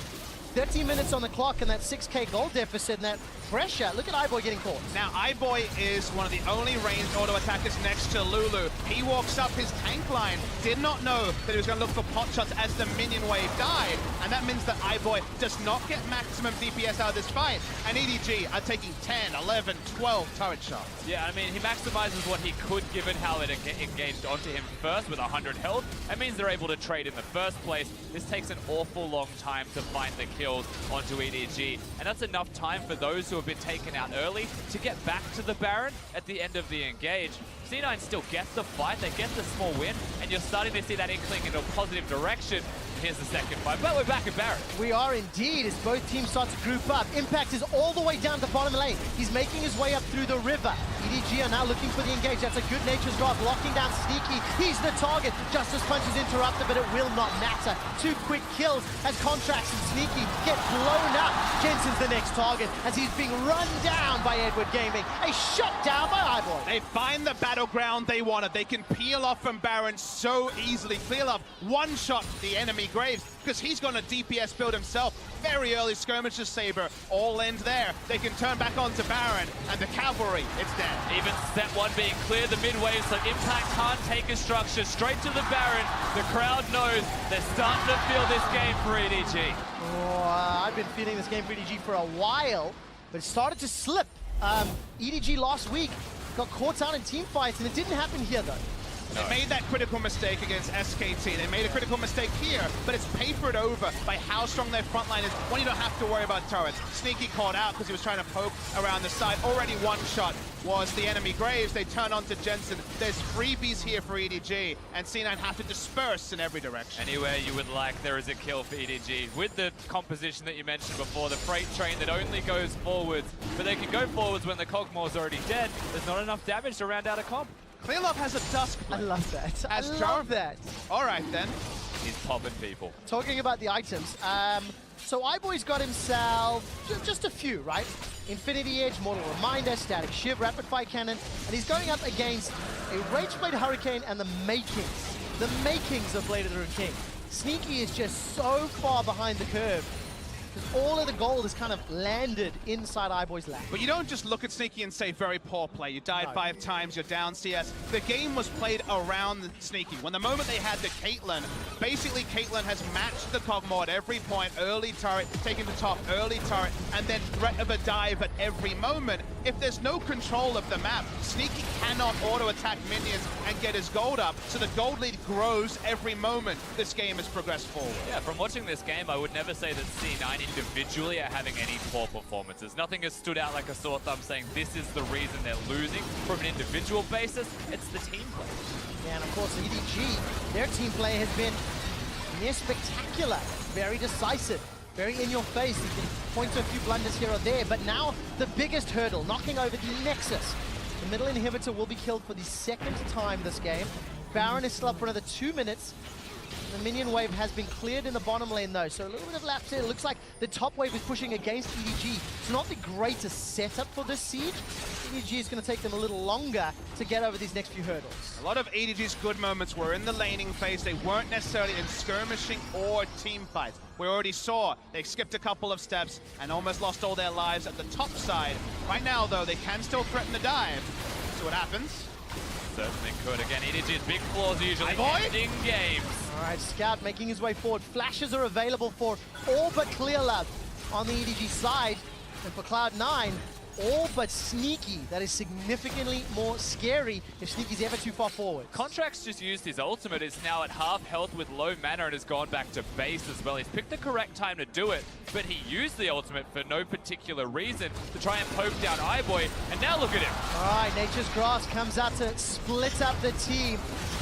S2: 13 minutes on the clock and that 6k gold deficit and that pressure. Look at iBoy getting caught.
S4: Now, iBoy is one of the only ranged auto attackers next to Lulu. He walks up his tank line, did not know that he was going to look for pot shots as the minion wave died, and that means that iBoy does not get maximum DPS out of this fight, and EDG are taking 10, 11, 12 turret shots.
S3: Yeah, I mean, he maximizes what he could given how it engaged onto him first with 100 health. That means they're able to trade in the first place. This takes an awful long time to find the kills onto EDG, and that's enough time for those who have been taken out early to get back to the Baron at the end of the engage. C9 still gets the fight, they get the small win, and you're starting to see that inkling in a positive direction. Here's the second fight, but we're back at Baron.
S2: We are indeed, as both teams start to group up. Impact is all the way down the bottom lane. He's making his way up through the river. EDG are now looking for the engage. That's a good nature's drop, locking down Sneaky. He's the target. Justice Punch is interrupted, but it will not matter. 2 quick kills as Contracts and Sneaky get blown up. Jensen's the next target as he's being run down by Edward Gaming. A shutdown by iBoy.
S4: They find the battleground they wanted. They can peel off from Baron so easily. Clearlove one-shot the enemy Graves because he's going to DPS build himself. Very early skirmish to Saber. All end there. They can turn back onto Baron, and the cavalry, it's dead.
S3: Even step 1 being clear the mid wave, so Impact can't take a structure. Straight to the Baron. The crowd knows they're starting to feel this game for EDG.
S2: Oh, I've been feeling this game for EDG for a while, but it started to slip. EDG last week got caught out in team fights, and it didn't happen here, though.
S4: They made that critical mistake against SKT. They made a critical mistake here, but it's papered over by how strong their front line is when you don't have to worry about turrets. Sneaky caught out because he was trying to poke around the side. Already one shot was the enemy Graves. They turn on to Jensen. There's freebies here for EDG, and C9 have to disperse in every direction.
S3: Anywhere you would like, there is a kill for EDG. With the composition that you mentioned before, the freight train that only goes forwards, but they can go forwards when the Cogmore's already dead. There's not enough damage to round out a comp.
S4: Clearlove has a Dusk Blade.
S2: I love that. I love that.
S4: All right, then.
S3: He's popping people.
S2: Talking about the items, so iBoy's got himself just a few, right? Infinity Edge, Mortal Reminder, Static Shiv, Rapid Fire Cannon, and he's going up against a Rageblade Hurricane and the makings of Blade of the Rune King. Sneaky is just so far behind the curve, because all of the gold has kind of landed inside iBoy's lap.
S4: But you don't just look at Sneaky and say, very poor play. You died 5 times, you're down CS. The game was played around Sneaky. When the moment they had the Caitlyn, basically Caitlyn has matched the Cogmore at every point. Early turret, taking the top, early turret, and then threat of a dive at every moment. If there's no control of the map, Sneaky cannot auto-attack minions and get his gold up, so the gold lead grows every moment this game has progressed forward.
S3: Yeah, from watching this game, I would never say that C9 individually are having any poor performances. Nothing has stood out like a sore thumb saying this is the reason they're losing. From an individual basis, it's the team play.
S2: Yeah, and of course EDG, their team play has been near spectacular, very decisive, very in your face. You can point to a few blunders here or there, but now the biggest hurdle, knocking over the Nexus. The middle inhibitor will be killed for the 2nd time this game. Baron is still up for another 2 minutes. The minion wave has been cleared in the bottom lane though, so a little bit of lapse here. It looks like the top wave is pushing against EDG. It's not the greatest setup for this siege. EDG is going to take them a little longer to get over these next few hurdles.
S4: A lot of EDG's good moments were in the laning phase. They weren't necessarily in skirmishing or team fights. We already saw they skipped a couple of steps and almost lost all their lives at the top side. Right now, though, they can still threaten the dive. See what happens.
S3: Certainly could. Again, EDG's big flaws usually ending games.
S2: All right, Scout making his way forward. Flashes are available for all but Clear Love on the EDG side. And for Cloud9, all but Sneaky. That is significantly more scary if Sneaky's ever too far forward.
S3: Contract's just used his ultimate. Is now at half health with low mana and has gone back to base as well. He's picked the correct time to do it, but he used the ultimate for no particular reason to try and poke down iBoy, and now look at him.
S2: All right, Nature's Grass comes out to split up the team.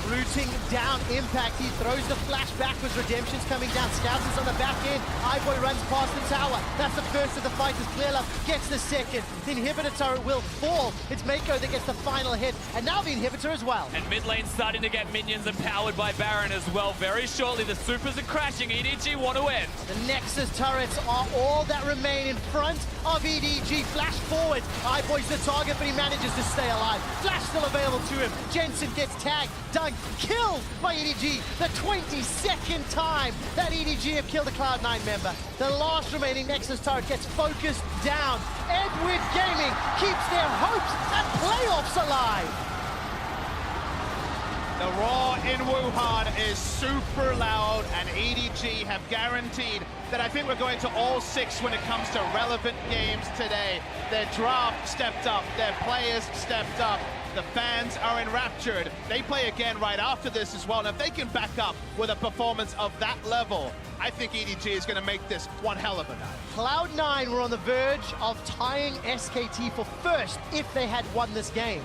S2: Rooting down Impact. He throws the flash backwards. Redemption's coming down. Scouts is on the back end. iBoy runs past the tower. That's the first of the fighters. Clearlove gets the second. The inhibitor turret will fall. It's Mako that gets the final hit. And now the inhibitor as well.
S3: And mid lane starting to get minions empowered by Baron as well. Very shortly, the supers are crashing. EDG want to end.
S2: The Nexus turrets are all that remain in front of EDG. Flash forward. iBoy's the target, but he manages to stay alive. Flash still available to him. Jensen gets tagged. Dunk killed by EDG. The 22nd time that EDG have killed a Cloud9 member. The last remaining Nexus turret gets focused down. Edward Gaming keeps their hopes at playoffs alive.
S4: The roar in Wuhan is super loud, and EDG have guaranteed that I think we're going to all 6 when it comes to relevant games today. Their draft stepped up, their players stepped up, the fans are enraptured. They play again right after this as well, and if they can back up with a performance of that level, I think EDG is going to make this one hell of a night.
S2: Cloud9 were on the verge of tying SKT for first if they had won this game.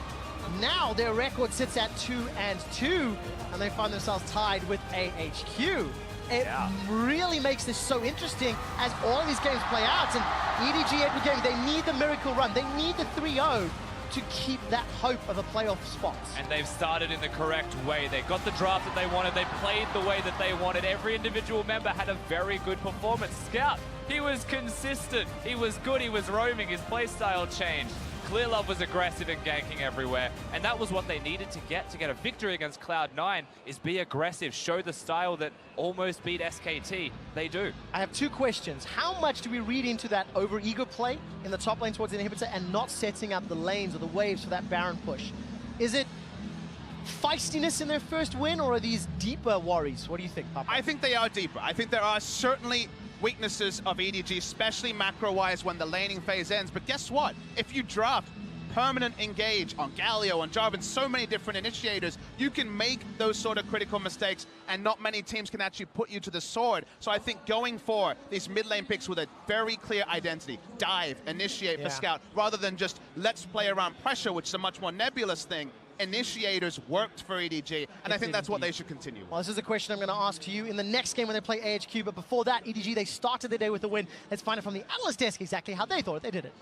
S2: Now their record sits at 2-2, and they find themselves tied with AHQ. It really makes this so interesting as all of these games play out, and EDG Edward Gaming, they need the miracle run. They need the 3-0 to keep that hope of a playoff spot.
S3: And they've started in the correct way. They got the draft that they wanted. They played the way that they wanted. Every individual member had a very good performance. Scout, he was consistent. He was good. He was roaming. His playstyle changed. Clearlove was aggressive and ganking everywhere, and that was what they needed to get a victory against Cloud9, is be aggressive, show the style that almost beat SKT. They do.
S2: I have 2 questions. How much do we read into that over-ego play in the top lane towards the inhibitor and not setting up the lanes or the waves for that Baron push? Is it feistiness in their first win, or are these deeper worries? What do you think, Papa?
S4: I think they are deeper. I think there are certainly weaknesses of EDG, especially macro-wise when the laning phase ends. But guess what? If you draft permanent engage on Galio, on Jarvan, so many different initiators, you can make those sort of critical mistakes, and not many teams can actually put you to the sword. So I think going for these mid lane picks with a very clear identity, dive, initiate for Scout, rather than just let's play around pressure, which is a much more nebulous thing. Initiators worked for EDG, and I think that's what they should continue with.
S2: Well, this is a question I'm going to ask to you in the next game when they play AHQ, but before that, EDG, they started the day with a win. Let's find out from the analyst desk exactly how they thought they did it.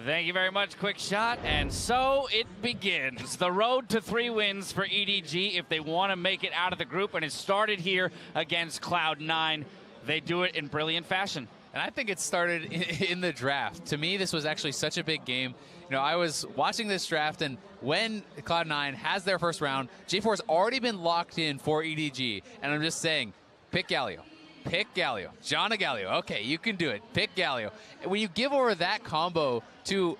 S5: Thank you very much, Quick Shot. And so it begins. The road to 3 wins for EDG if they want to make it out of the group, and it started here against Cloud9. They do it in brilliant fashion.
S6: And I think it started in the draft. To me, this was actually such a big game. You know, I was watching this draft, and when Cloud9 has their first round, J4's already been locked in for EDG. And I'm just saying, pick Galio. Pick Galio. John Galio. Okay, you can do it. Pick Galio. When you give over that combo to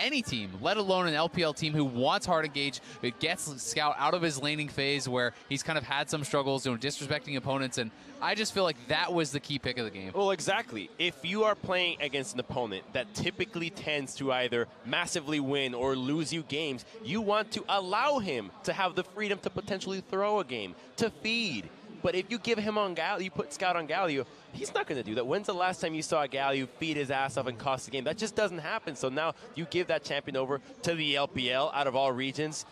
S6: any team, let alone an LPL team who wants hard engage, it gets Scout out of his laning phase where he's kind of had some struggles, disrespecting opponents, and I just feel like that was the key pick of the game.
S7: Well, exactly. If you are playing against an opponent that typically tends to either massively win or lose you games, you want to allow him to have the freedom to potentially throw a game, to feed. But if you give him on Galio, you put Scout on Galio, he's not going to do that. When's the last time you saw Galio feed his ass off and cost the game? That just doesn't happen. So now you give that champion over to the LPL out of all regions.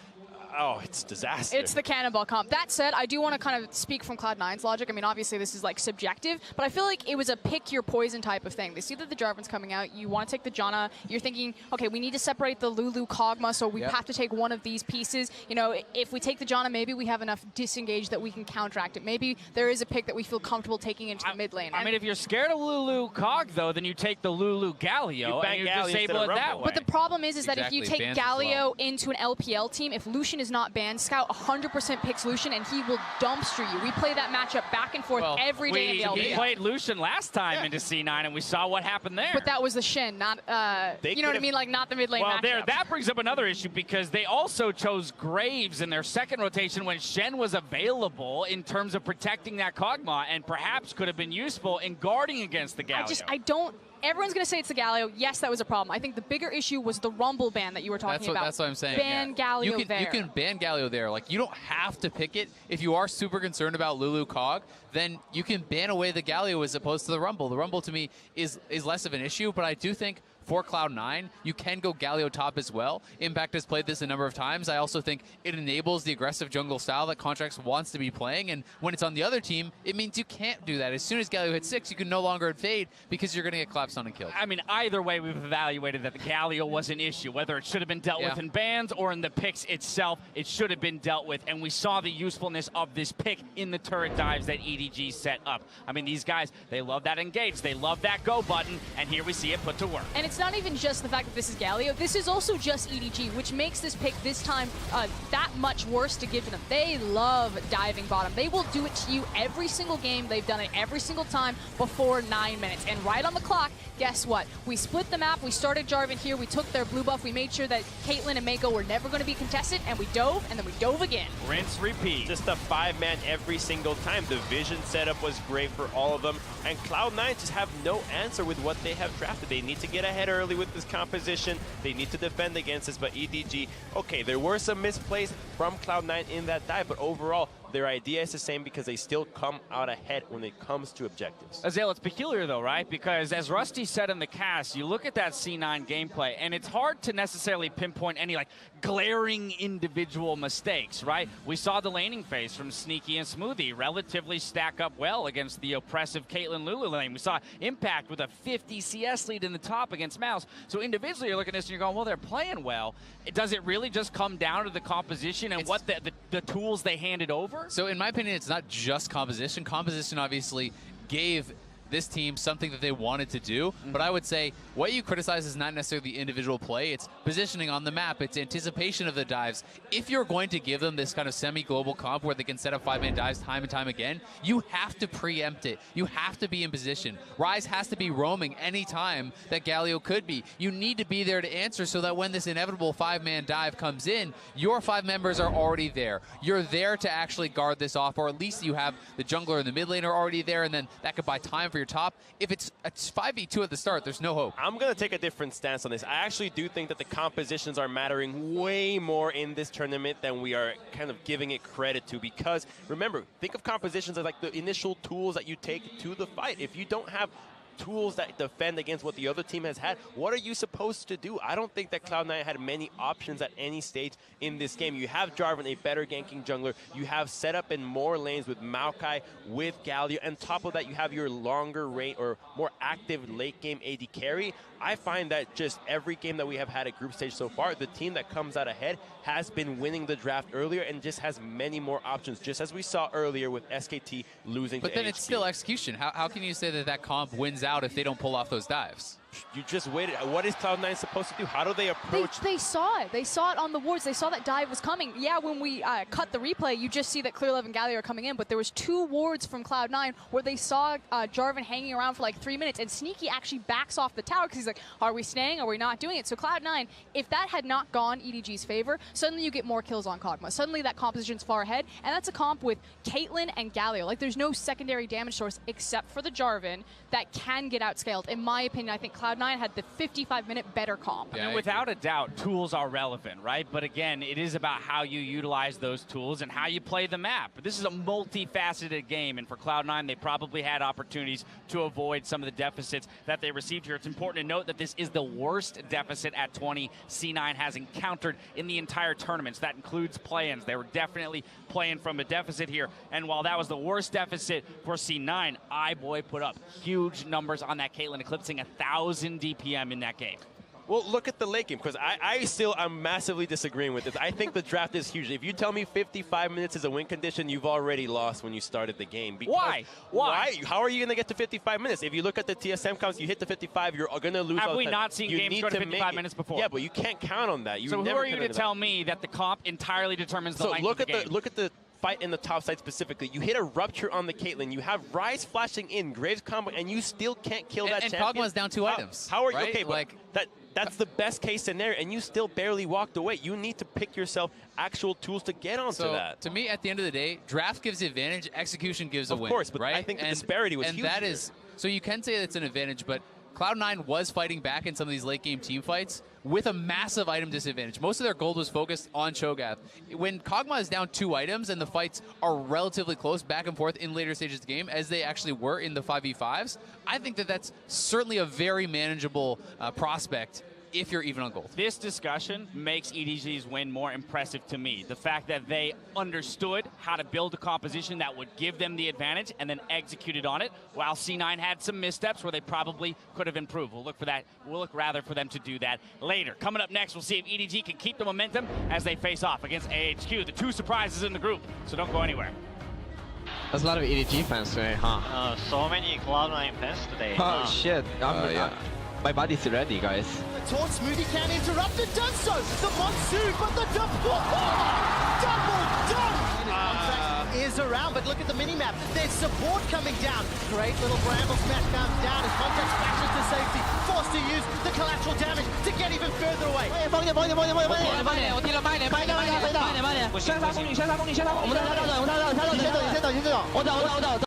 S7: oh, it's disaster.
S8: It's the cannonball comp. That said, I do want to kind of speak from Cloud9's logic. I mean, obviously this is like subjective, but I feel like it was a pick your poison type of thing. They see that the Jarvan's coming out. You want to take the Janna. You're thinking, okay, we need to separate the Lulu Kog'Maw, so we have to take one of these pieces. You know, if we take the Janna, maybe we have enough disengage that we can counteract it. Maybe there is a pick that we feel comfortable taking into the mid lane.
S5: I mean, if you're scared of Lulu Cog, though, then you take the Lulu Galio and you disable it that way.
S8: But the problem is that if you
S6: Exactly,
S8: take
S6: bans as
S8: Galio
S6: well.
S8: into an LPL team, if Lucian is not banned, Scout 100% picks Lucian and he will dumpster you. We play that matchup back and forth every day in the LPL.
S5: We played Lucian last time into C9 and we saw what happened there.
S8: But that was the Shin, not, you know what I mean? Like, not the mid lane matchup.
S5: That brings up another issue because they also chose Graves in their second rotation when Shen was available in terms of protecting that Kog'Maw and perhaps could have been useful in guarding against the Galio.
S8: I don't. Everyone's going to say it's the Galio. Yes, that was a problem. I think the bigger issue was the Rumble ban that you were talking about.
S6: That's what I'm saying.
S8: Ban Galio there.
S6: You can ban Galio there. Like, you don't have to pick it. If you are super concerned about Lulu Cog, then you can ban away the Galio as opposed to the Rumble. The Rumble, to me, is less of an issue, but I do think for Cloud9, you can go Galio top as well. Impact has played this a number of times. I also think it enables the aggressive jungle style that Contracts wants to be playing, and when it's on the other team, it means you can't do that. As soon as Galio hits 6, you can no longer invade because you're going to get collapsed on and killed.
S5: I mean, either way, we've evaluated that the Galio was an issue. Whether it should have been dealt with in bans or in the picks itself, it should have been dealt with, and we saw the usefulness of this pick in the turret dives that EDG set up. I mean, these guys, they love that engage. They love that go button, and here we see it put to work.
S8: And it's not even just the fact that this is Galio. This is also just EDG, which makes this pick this time that much worse to give to them. They love diving bottom. They will do it to you every single game. They've done it every single time before 9 minutes. And right on the clock, guess what? We split the map. We started Jarvan here. We took their blue buff. We made sure that Caitlyn and Mako were never going to be contested, and we dove, and then we dove again.
S5: Rinse, repeat.
S7: Just a 5-man every single time. The vision setup was great for all of them, and Cloud9 just have no answer with what they have drafted. They need to get ahead early with this composition. They need to defend against this, but EDG, okay, there were some misplays from Cloud9 in that dive, but overall, their idea is the same because they still come out ahead when it comes to objectives.
S5: Azale, it's peculiar though, right? Because as Rusty said in the cast, you look at that C9 gameplay, and it's hard to necessarily pinpoint any like glaring individual mistakes, right? We saw the laning phase from Sneaky and Smoothie relatively stack up well against the oppressive Caitlyn Lulu lane. We saw Impact with a 50 CS lead in the top against Mouse. So individually, you're looking at this and you're going, well, they're playing well. Does it really just come down to the composition and what the tools they handed over?
S6: So in my opinion, it's not just composition. Composition obviously gave this team something that they wanted to do, but I would say what you criticize is not necessarily the individual play, it's positioning on the map, it's anticipation of the dives. If you're going to give them this kind of semi-global comp where they can set up 5-man dives time and time again, you have to preempt it. You have to be in position. Ryze has to be roaming any time that Galio could be. You need to be there to answer so that when this inevitable 5-man dive comes in, your 5 members are already there. You're there to actually guard this off, or at least you have the jungler and the mid laner already there, and then that could buy time for your top. If it's a 5v2 at the start, there's no hope.
S7: I'm going to take a different stance on this. I actually do think that the compositions are mattering way more in this tournament than we are kind of giving it credit to, because remember, think of compositions as like the initial tools that you take to the fight. If you don't have tools that defend against what the other team has had, what are you supposed to do? I don't think that Cloud9 had many options at any stage in this game. You have Jarvan, a better ganking jungler. You have set up in more lanes with Maokai, with Galio, and top of that, you have your longer range or more active late game AD carry. I find that just every game that we have had at group stage so far, the team that comes out ahead has been winning the draft earlier and just has many more options, just as we saw earlier with SKT losing to
S6: But then
S7: NHC.
S6: it's still execution. How can you say that that comp wins out if they don't pull off those dives?
S7: You just waited. What is Cloud9 supposed to do? How do they approach?
S8: They saw it. They saw it on the wards. They saw that dive was coming. Yeah, when we cut the replay, you just see that Clearlove and Galio are coming in, but there was 2 wards from Cloud9 where they saw Jarvan hanging around for like 3 minutes, and Sneaky actually backs off the tower because he's like, are we staying? Are we not doing it? So Cloud9, if that had not gone EDG's favor, suddenly you get more kills on Kog'Maw. Suddenly that composition's far ahead, and that's a comp with Caitlyn and Galio. Like, there's no secondary damage source except for the Jarvan that can get outscaled. In my opinion, I think Cloud9 had the 55-minute better comp.
S5: Yeah,
S3: And without a doubt, tools are relevant, right? But again, it is about how you utilize those tools and how you play the map. This is a multifaceted game, and for Cloud9, they probably had opportunities to avoid some of the deficits that they received here. It's important to note that this is the worst deficit at 20 C9 has encountered in the entire tournament. So that includes play-ins. They were definitely playing from a deficit here. And while that was the worst deficit for C9, iBoy put up huge numbers on that Caitlyn, eclipsing 1,000 DPM in that game.
S7: Well, look at the late game, because I'm massively disagreeing with this. I think the draft is huge. If you tell me 55 minutes is a win condition, you've already lost when you started the game.
S3: Why?
S7: How are you going to get to 55 minutes? If you look at the TSM counts, you hit the 55, you're going to lose.
S3: Have we not seen games go to 55 minutes before?
S7: Yeah, but you can't count on that.
S3: So who are you to tell me that the comp entirely determines the length of the game?
S7: Look at the fight in the top side specifically. You hit a rupture on the Caitlyn. You have Rise flashing in, Graves combo, and you still can't kill that champion.
S6: And Kog'Maw's down 2 items.
S7: How are you?
S6: Right?
S7: Okay, but that's the best case scenario, and you still barely walked away. You need to pick yourself actual tools to get onto that.
S6: To me, at the end of the day, draft gives the advantage, execution gives a win.
S7: Of course, but
S6: right?
S7: I think the disparity was huge.
S6: And that is, so you can say it's an advantage, but Cloud9 was fighting back in some of these late game team fights with a massive item disadvantage. Most of their gold was focused on Cho'Gath. When Kog'Maw is down 2 items and the fights are relatively close back and forth in later stages of the game, as they actually were in the 5v5s, I think that that's certainly a very manageable prospect if you're even on gold.
S3: This discussion makes EDG's win more impressive to me. The fact that they understood how to build a composition that would give them the advantage and then executed on it, while C9 had some missteps where they probably could have improved. We'll look for that. We'll look rather for them to do that later. Coming up next, we'll see if EDG can keep the momentum as they face off against AHQ, the 2 surprises in the group. So don't go anywhere.
S9: There's a lot of EDG fans today, huh?
S10: So many Cloud9 fans today.
S9: Oh shit, my body's ready, guys.
S2: The taunt Smoothie can interrupt it, does so. The monsoon, but the double done. Contract is around, but look at the mini-map. There's support coming down. Great little bramble smash comes down as Contract smashes to safety. Forced to use the collateral damage to get even further away.
S11: 我踢了慢一点，慢一点，慢一点，慢一点，慢一点，先杀风女，先杀风女，先杀风女，我们走，我走。